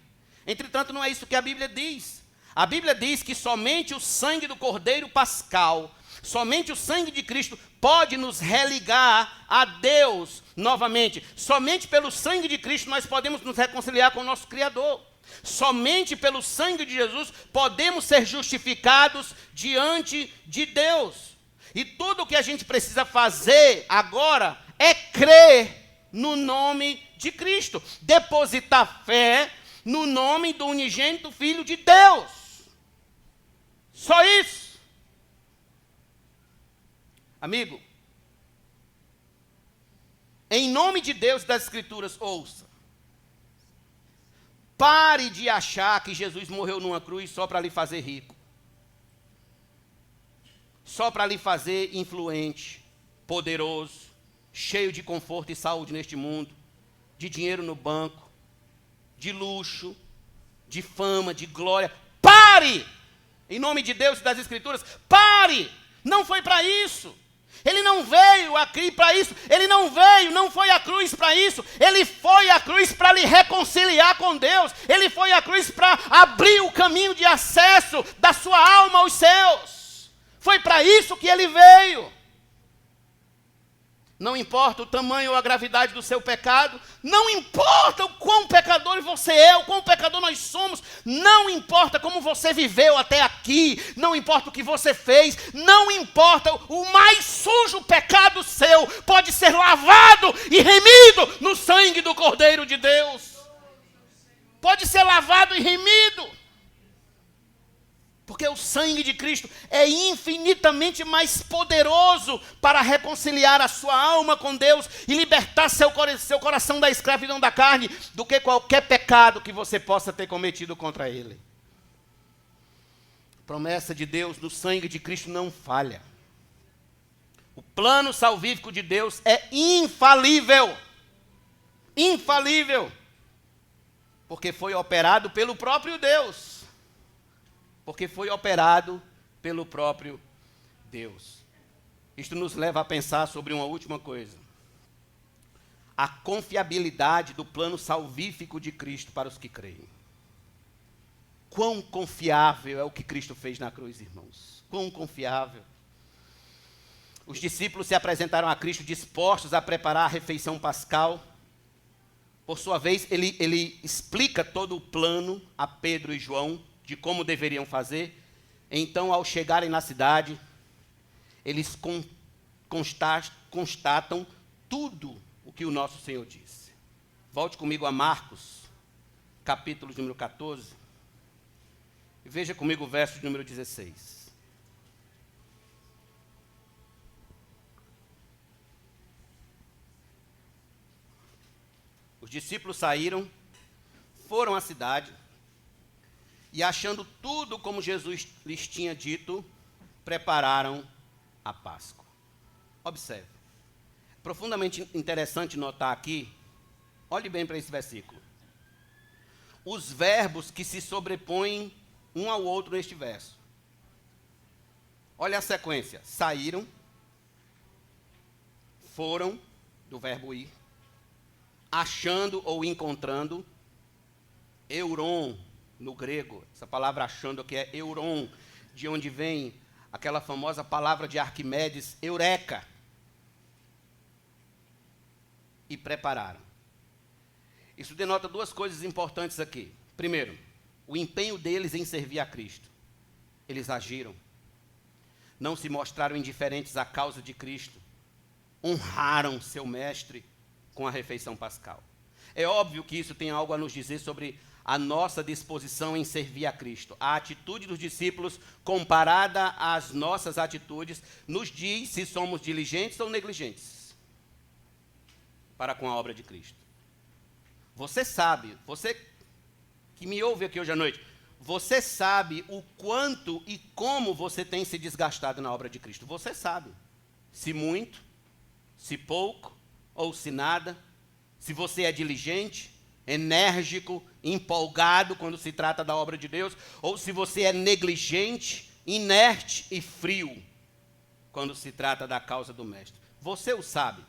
Entretanto, não é isso que a Bíblia diz. A Bíblia diz que somente o sangue do Cordeiro Pascal, somente o sangue de Cristo pode nos religar a Deus novamente. Somente pelo sangue de Cristo nós podemos nos reconciliar com o nosso Criador. Somente pelo sangue de Jesus podemos ser justificados diante de Deus. E tudo o que a gente precisa fazer agora é crer no nome de Cristo. Depositar fé no nome do unigênito Filho de Deus. Só isso. Amigo, em nome de Deus e das Escrituras, ouça. Pare de achar que Jesus morreu numa cruz só para lhe fazer rico. Só para lhe fazer influente, poderoso, cheio de conforto e saúde neste mundo, de dinheiro no banco, de luxo, de fama, de glória. Pare! Em nome de Deus e das Escrituras, pare! Não foi para isso. Ele não veio aqui para isso. Ele não foi à cruz para isso. Ele foi à cruz para lhe reconciliar com Deus. Ele foi à cruz para abrir o caminho de acesso da sua alma aos céus. Foi para isso que ele veio. Não importa o tamanho ou a gravidade do seu pecado, não importa o quão pecador você é, o quão pecador nós somos, não importa como você viveu até aqui, não importa o que você fez, não importa o mais sujo pecado seu, pode ser lavado e remido no sangue do Cordeiro de Deus. Pode ser lavado e remido. Porque o sangue de Cristo é infinitamente mais poderoso para reconciliar a sua alma com Deus e libertar seu coração da escravidão da carne do que qualquer pecado que você possa ter cometido contra ele. A promessa de Deus no sangue de Cristo não falha. O plano salvífico de Deus é infalível. Infalível. Porque foi operado pelo próprio Deus. Porque foi operado pelo próprio Deus. Isto nos leva a pensar sobre uma última coisa. A confiabilidade do plano salvífico de Cristo para os que creem. Quão confiável é o que Cristo fez na cruz, irmãos? Quão confiável. Os discípulos se apresentaram a Cristo dispostos a preparar a refeição pascal. Por sua vez, ele explica todo o plano a Pedro e João de como deveriam fazer. Então, ao chegarem na cidade, eles constatam tudo o que o nosso Senhor disse. Volte comigo a Marcos, capítulo número 14, e veja comigo o verso número 16. Os discípulos saíram, foram à cidade, e achando tudo como Jesus lhes tinha dito, prepararam a Páscoa. Observe. Profundamente interessante notar aqui, olhe bem para esse versículo. Os verbos que se sobrepõem um ao outro neste verso. Olha a sequência. Saíram, foram, do verbo ir, achando ou encontrando, euron, no grego, essa palavra achando que é euron, de onde vem aquela famosa palavra de Arquimedes, eureka. E prepararam. Isso denota duas coisas importantes aqui. Primeiro, o empenho deles em servir a Cristo. Eles agiram. Não se mostraram indiferentes à causa de Cristo. Honraram seu mestre com a refeição pascal. É óbvio que isso tem algo a nos dizer sobre a nossa disposição em servir a Cristo. A atitude dos discípulos, comparada às nossas atitudes, nos diz se somos diligentes ou negligentes para com a obra de Cristo. Você sabe, você que me ouve aqui hoje à noite, você sabe o quanto e como você tem se desgastado na obra de Cristo. Você sabe. Se muito, se pouco ou se nada. Se você é diligente, enérgico, empolgado quando se trata da obra de Deus, ou se você é negligente, inerte e frio quando se trata da causa do Mestre. Você o sabe.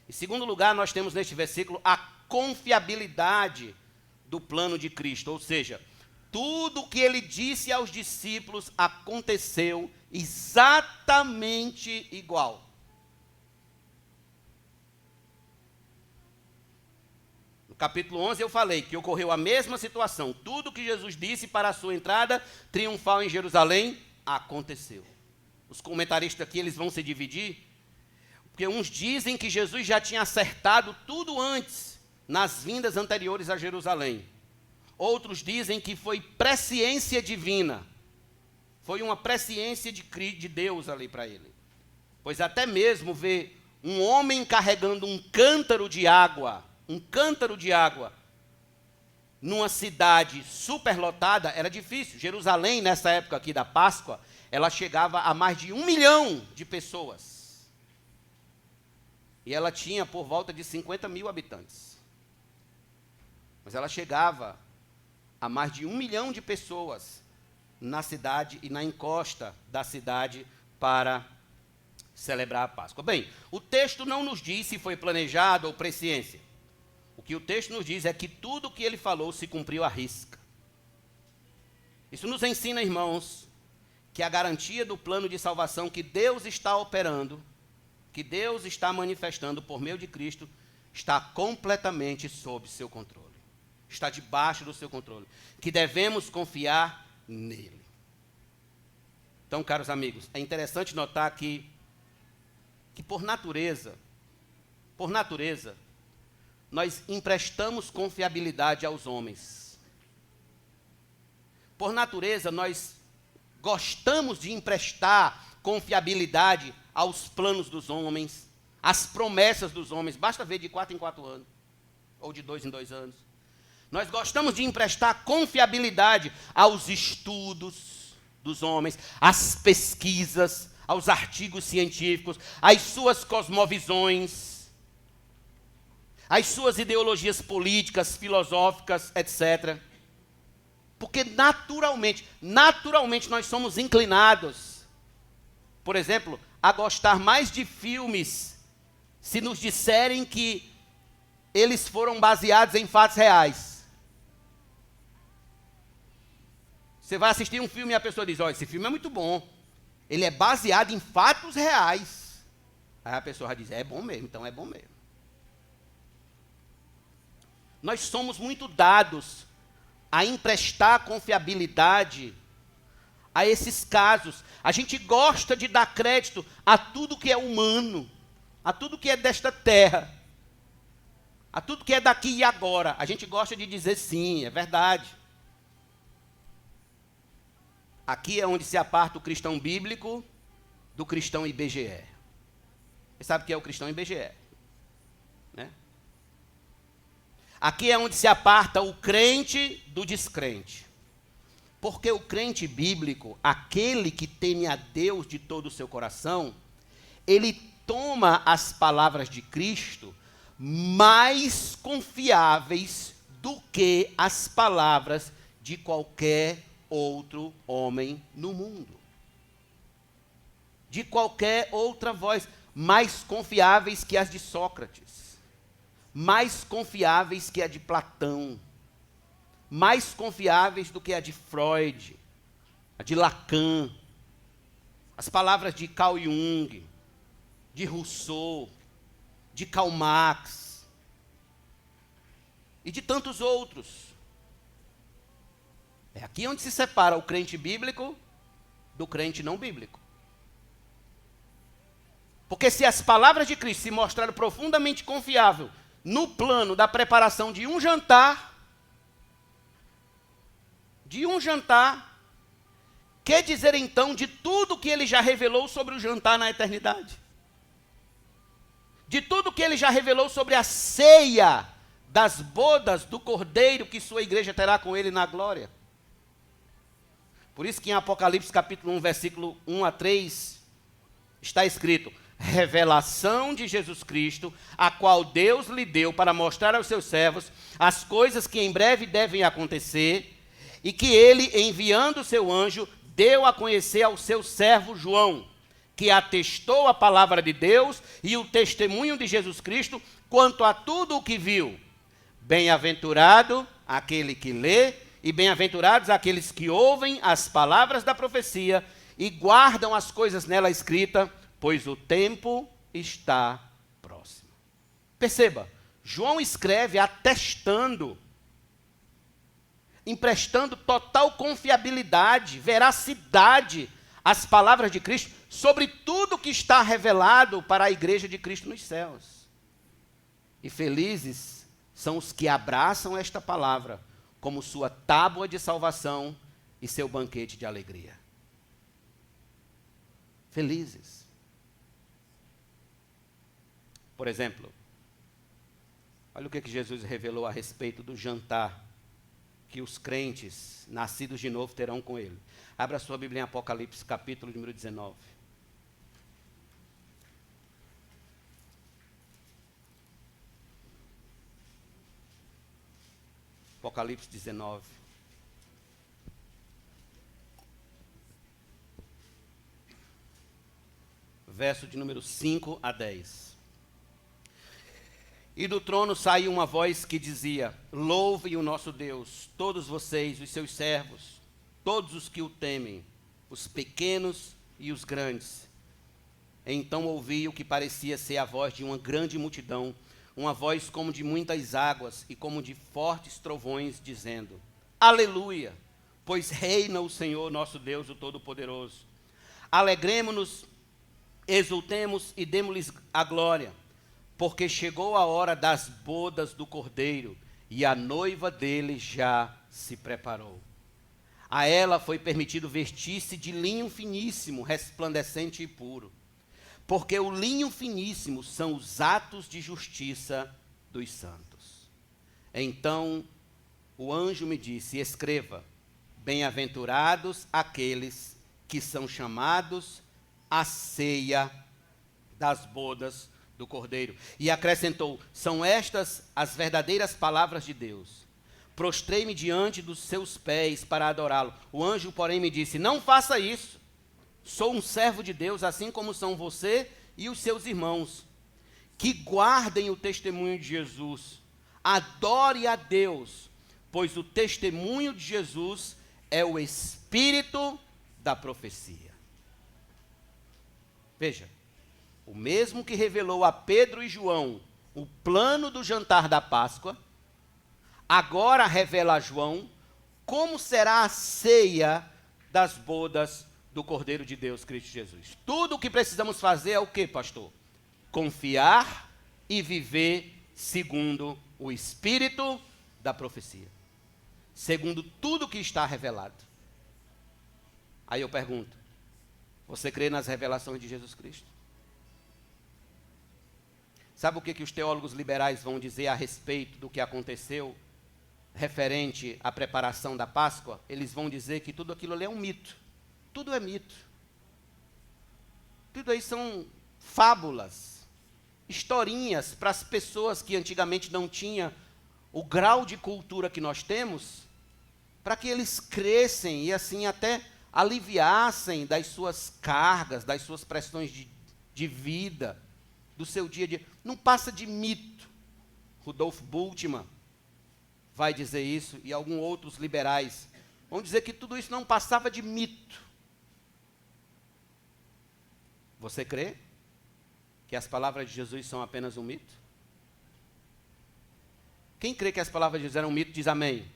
Em segundo lugar, nós temos neste versículo a confiabilidade do plano de Cristo, ou seja, tudo o que ele disse aos discípulos aconteceu exatamente igual. No capítulo 11 eu falei que ocorreu a mesma situação. Tudo que Jesus disse para a sua entrada triunfal em Jerusalém aconteceu. Os comentaristas aqui eles vão se dividir, porque uns dizem que Jesus já tinha acertado tudo antes, nas vindas anteriores a Jerusalém. Outros dizem que foi presciência divina. Foi uma presciência de Deus ali para ele. Pois até mesmo ver um homem carregando um cântaro de água, numa cidade superlotada, era difícil. Jerusalém, nessa época aqui da Páscoa, ela chegava a mais de 1 milhão de pessoas. E ela tinha por volta de 50 mil habitantes. Mas ela chegava a mais de 1 milhão de pessoas na cidade e na encosta da cidade para celebrar a Páscoa. Bem, o texto não nos diz se foi planejado ou presciência. O que o texto nos diz é que tudo o que ele falou se cumpriu à risca. Isso nos ensina, irmãos, que a garantia do plano de salvação que Deus está operando, que Deus está manifestando por meio de Cristo, está completamente sob seu controle. Está debaixo do seu controle. Que devemos confiar nele. Então, caros amigos, é interessante notar que por natureza, nós emprestamos confiabilidade aos homens. Por natureza, nós gostamos de emprestar confiabilidade aos planos dos homens, às promessas dos homens. Basta ver de 4 em 4 anos, ou de 2 em 2 anos. Nós gostamos de emprestar confiabilidade aos estudos dos homens, às pesquisas, aos artigos científicos, às suas cosmovisões, às suas ideologias políticas, filosóficas, etc. Porque naturalmente nós somos inclinados, por exemplo, a gostar mais de filmes se nos disserem que eles foram baseados em fatos reais. Você vai assistir um filme e a pessoa diz, olha, esse filme é muito bom. Ele é baseado em fatos reais. Aí a pessoa vai dizer, é bom mesmo, então é bom mesmo. Nós somos muito dados a emprestar confiabilidade a esses casos. A gente gosta de dar crédito a tudo que é humano, a tudo que é desta terra, a tudo que é daqui e agora. A gente gosta de dizer sim, é verdade. Aqui é onde se aparta o cristão bíblico do cristão IBGE. Você sabe o que é o cristão IBGE, né? Aqui é onde se aparta o crente do descrente. Porque o crente bíblico, aquele que teme a Deus de todo o seu coração, ele toma as palavras de Cristo mais confiáveis do que as palavras de qualquer outro homem no mundo. De qualquer outra voz, mais confiáveis que as de Sócrates, mais confiáveis que a de Platão, mais confiáveis do que a de Freud, a de Lacan, as palavras de Carl Jung, de Rousseau, de Karl Marx e de tantos outros. É aqui onde se separa o crente bíblico do crente não bíblico. Porque se as palavras de Cristo se mostraram profundamente confiáveis no plano da preparação de um jantar, de um jantar, que dizer então de tudo que ele já revelou sobre o jantar na eternidade? De tudo que ele já revelou sobre a ceia das bodas do Cordeiro que sua igreja terá com ele na glória. Por isso que em Apocalipse capítulo 1, versículo 1 a 3, está escrito: revelação de Jesus Cristo, a qual Deus lhe deu para mostrar aos seus servos as coisas que em breve devem acontecer, e que ele, enviando o seu anjo, deu a conhecer ao seu servo João, que atestou a palavra de Deus e o testemunho de Jesus Cristo quanto a tudo o que viu. Bem-aventurado aquele que lê, e bem-aventurados aqueles que ouvem as palavras da profecia e guardam as coisas nela escritas, pois o tempo está próximo. Perceba, João escreve atestando, emprestando total confiabilidade, veracidade às palavras de Cristo sobre tudo que está revelado para a igreja de Cristo nos céus. E felizes são os que abraçam esta palavra como sua tábua de salvação e seu banquete de alegria. Felizes. Por exemplo, olha o que Jesus revelou a respeito do jantar que os crentes nascidos de novo terão com ele. Abra sua Bíblia em Apocalipse, capítulo número 19. Apocalipse 19. Verso de número 5 a 10. E do trono saiu uma voz que dizia: louvem o nosso Deus, todos vocês, os seus servos, todos os que o temem, os pequenos e os grandes. Então ouvi o que parecia ser a voz de uma grande multidão, uma voz como de muitas águas e como de fortes trovões, dizendo: aleluia, pois reina o Senhor nosso Deus, o Todo-Poderoso. Alegremo-nos, exultemos e demos-lhes a glória, porque chegou a hora das bodas do Cordeiro, e a noiva dele já se preparou. A ela foi permitido vestir-se de linho finíssimo, resplandecente e puro, porque o linho finíssimo são os atos de justiça dos santos. Então o anjo me disse: escreva, bem-aventurados aqueles que são chamados à ceia das bodas do Cordeiro. E acrescentou: são estas as verdadeiras palavras de Deus. Prostrei-me diante dos seus pés para adorá-lo. O anjo, porém, me disse: não faça isso. Sou um servo de Deus, assim como são você e os seus irmãos, que guardem o testemunho de Jesus. Adore a Deus, pois o testemunho de Jesus é o espírito da profecia. Veja, o mesmo que revelou a Pedro e João o plano do jantar da Páscoa, agora revela a João como será a ceia das bodas do Cordeiro de Deus, Cristo Jesus. Tudo o que precisamos fazer é o que, pastor? Confiar e viver segundo o espírito da profecia. Segundo tudo que está revelado. Aí eu pergunto: você crê nas revelações de Jesus Cristo? Sabe o que os teólogos liberais vão dizer a respeito do que aconteceu referente à preparação da Páscoa? Eles vão dizer que tudo aquilo ali é um mito. Tudo é mito. Tudo aí são fábulas, historinhas para as pessoas que antigamente não tinham o grau de cultura que nós temos, para que eles crescem e assim até aliviassem das suas cargas, das suas pressões de vida, do seu dia a dia. Não passa de mito. Rudolf Bultmann vai dizer isso, e alguns outros liberais vão dizer que tudo isso não passava de mito. Você crê que as palavras de Jesus são apenas um mito? Quem crê que as palavras de Jesus eram um mito, diz amém.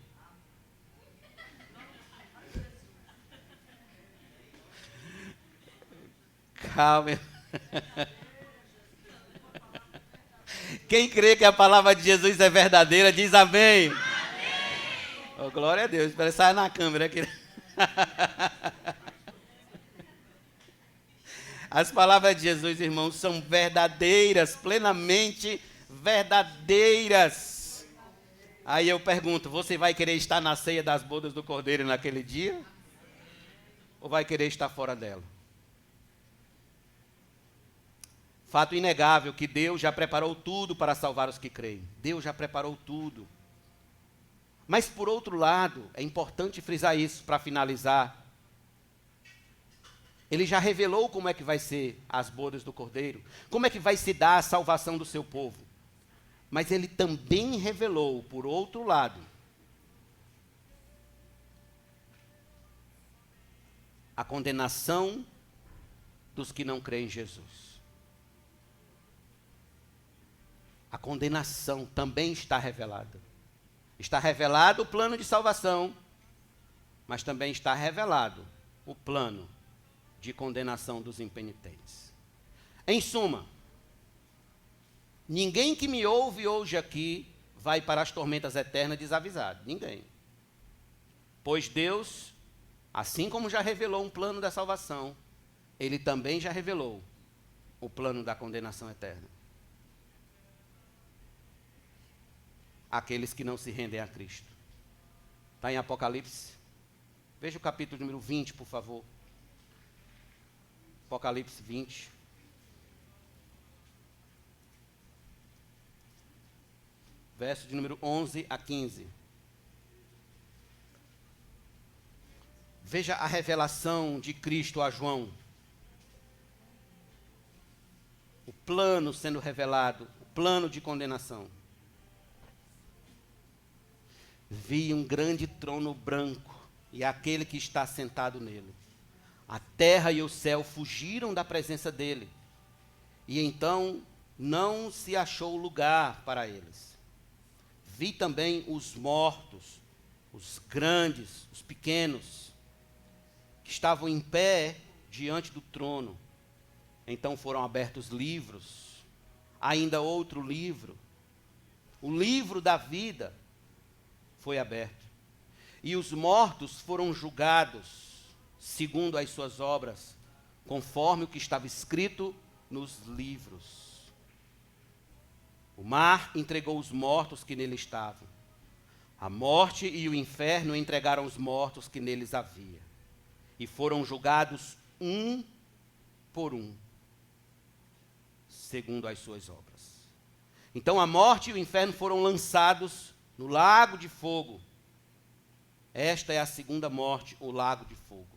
Calma. Quem crê que a palavra de Jesus é verdadeira, diz amém. Oh, glória a Deus, parece que sai na câmera aqui. As palavras de Jesus, irmãos, são verdadeiras, plenamente verdadeiras. Aí eu pergunto, você vai querer estar na ceia das bodas do Cordeiro naquele dia? Ou vai querer estar fora dela? Fato inegável que Deus já preparou tudo para salvar os que creem. Deus já preparou tudo. Mas, por outro lado, é importante frisar isso para finalizar. Ele já revelou como é que vai ser as bodas do Cordeiro, como é que vai se dar a salvação do seu povo. Mas ele também revelou, por outro lado, a condenação dos que não creem em Jesus. A condenação também está revelada. Está revelado o plano de salvação, mas também está revelado o plano de condenação dos impenitentes. Em suma, ninguém que me ouve hoje aqui vai para as tormentas eternas desavisado. Ninguém. Pois Deus, assim como já revelou um plano da salvação, Ele também já revelou o plano da condenação eterna. Aqueles que não se rendem a Cristo. Está em Apocalipse. Veja o capítulo número 20, por favor. Apocalipse 20. Verso de número 11 a 15. Veja a revelação de Cristo a João. O plano sendo revelado, o plano de condenação. Vi um grande trono branco e aquele que está sentado nele. A terra e o céu fugiram da presença dele. E então não se achou lugar para eles. Vi também os mortos, os grandes, os pequenos, que estavam em pé diante do trono. Então foram abertos livros, ainda outro livro, o livro da vida foi aberto. E os mortos foram julgados segundo as suas obras, conforme o que estava escrito nos livros. O mar entregou os mortos que nele estavam. A morte e o inferno entregaram os mortos que neles havia. E foram julgados um por um, segundo as suas obras. Então a morte e o inferno foram lançados no lago de fogo. Esta é a segunda morte, o lago de fogo.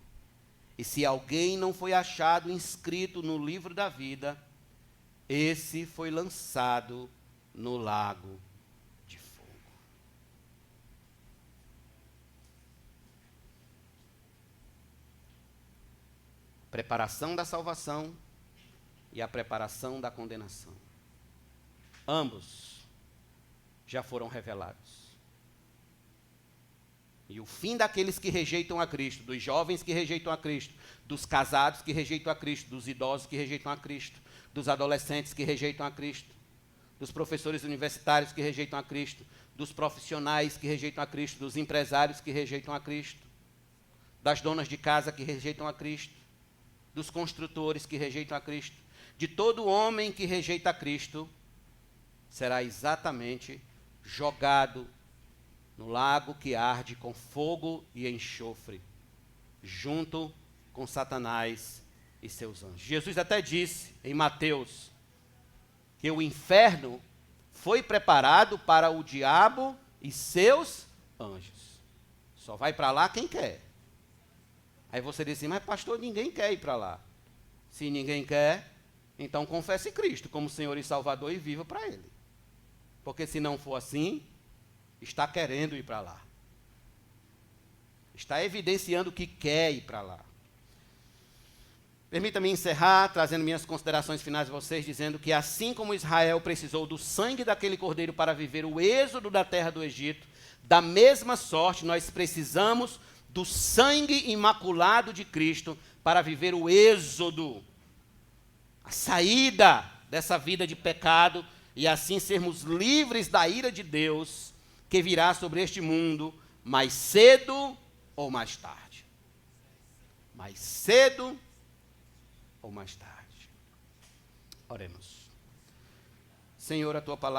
E se alguém não foi achado inscrito no livro da vida, esse foi lançado no lago de fogo. Preparação da salvação e a preparação da condenação. Ambos já foram revelados. E o fim daqueles que rejeitam a Cristo, dos jovens que rejeitam a Cristo, dos casados que rejeitam a Cristo, dos idosos que rejeitam a Cristo, dos adolescentes que rejeitam a Cristo, dos professores universitários que rejeitam a Cristo, dos profissionais que rejeitam a Cristo, dos empresários que rejeitam a Cristo, das donas de casa que rejeitam a Cristo, dos construtores que rejeitam a Cristo, de todo homem que rejeita a Cristo, será exatamente jogado no lago que arde com fogo e enxofre, junto com Satanás e seus anjos. Jesus até disse em Mateus que o inferno foi preparado para o diabo e seus anjos. Só vai para lá quem quer. Aí você diz assim, mas pastor, ninguém quer ir para lá. Se ninguém quer, então confesse Cristo como Senhor e Salvador e viva para Ele. Porque se não for assim, está querendo ir para lá. Está evidenciando que quer ir para lá. Permita-me encerrar, trazendo minhas considerações finais a vocês, dizendo que assim como Israel precisou do sangue daquele cordeiro para viver o êxodo da terra do Egito, da mesma sorte nós precisamos do sangue imaculado de Cristo para viver o êxodo, a saída dessa vida de pecado, e assim sermos livres da ira de Deus que virá sobre este mundo mais cedo ou mais tarde. Mais cedo ou mais tarde. Oremos. Senhor, a tua palavra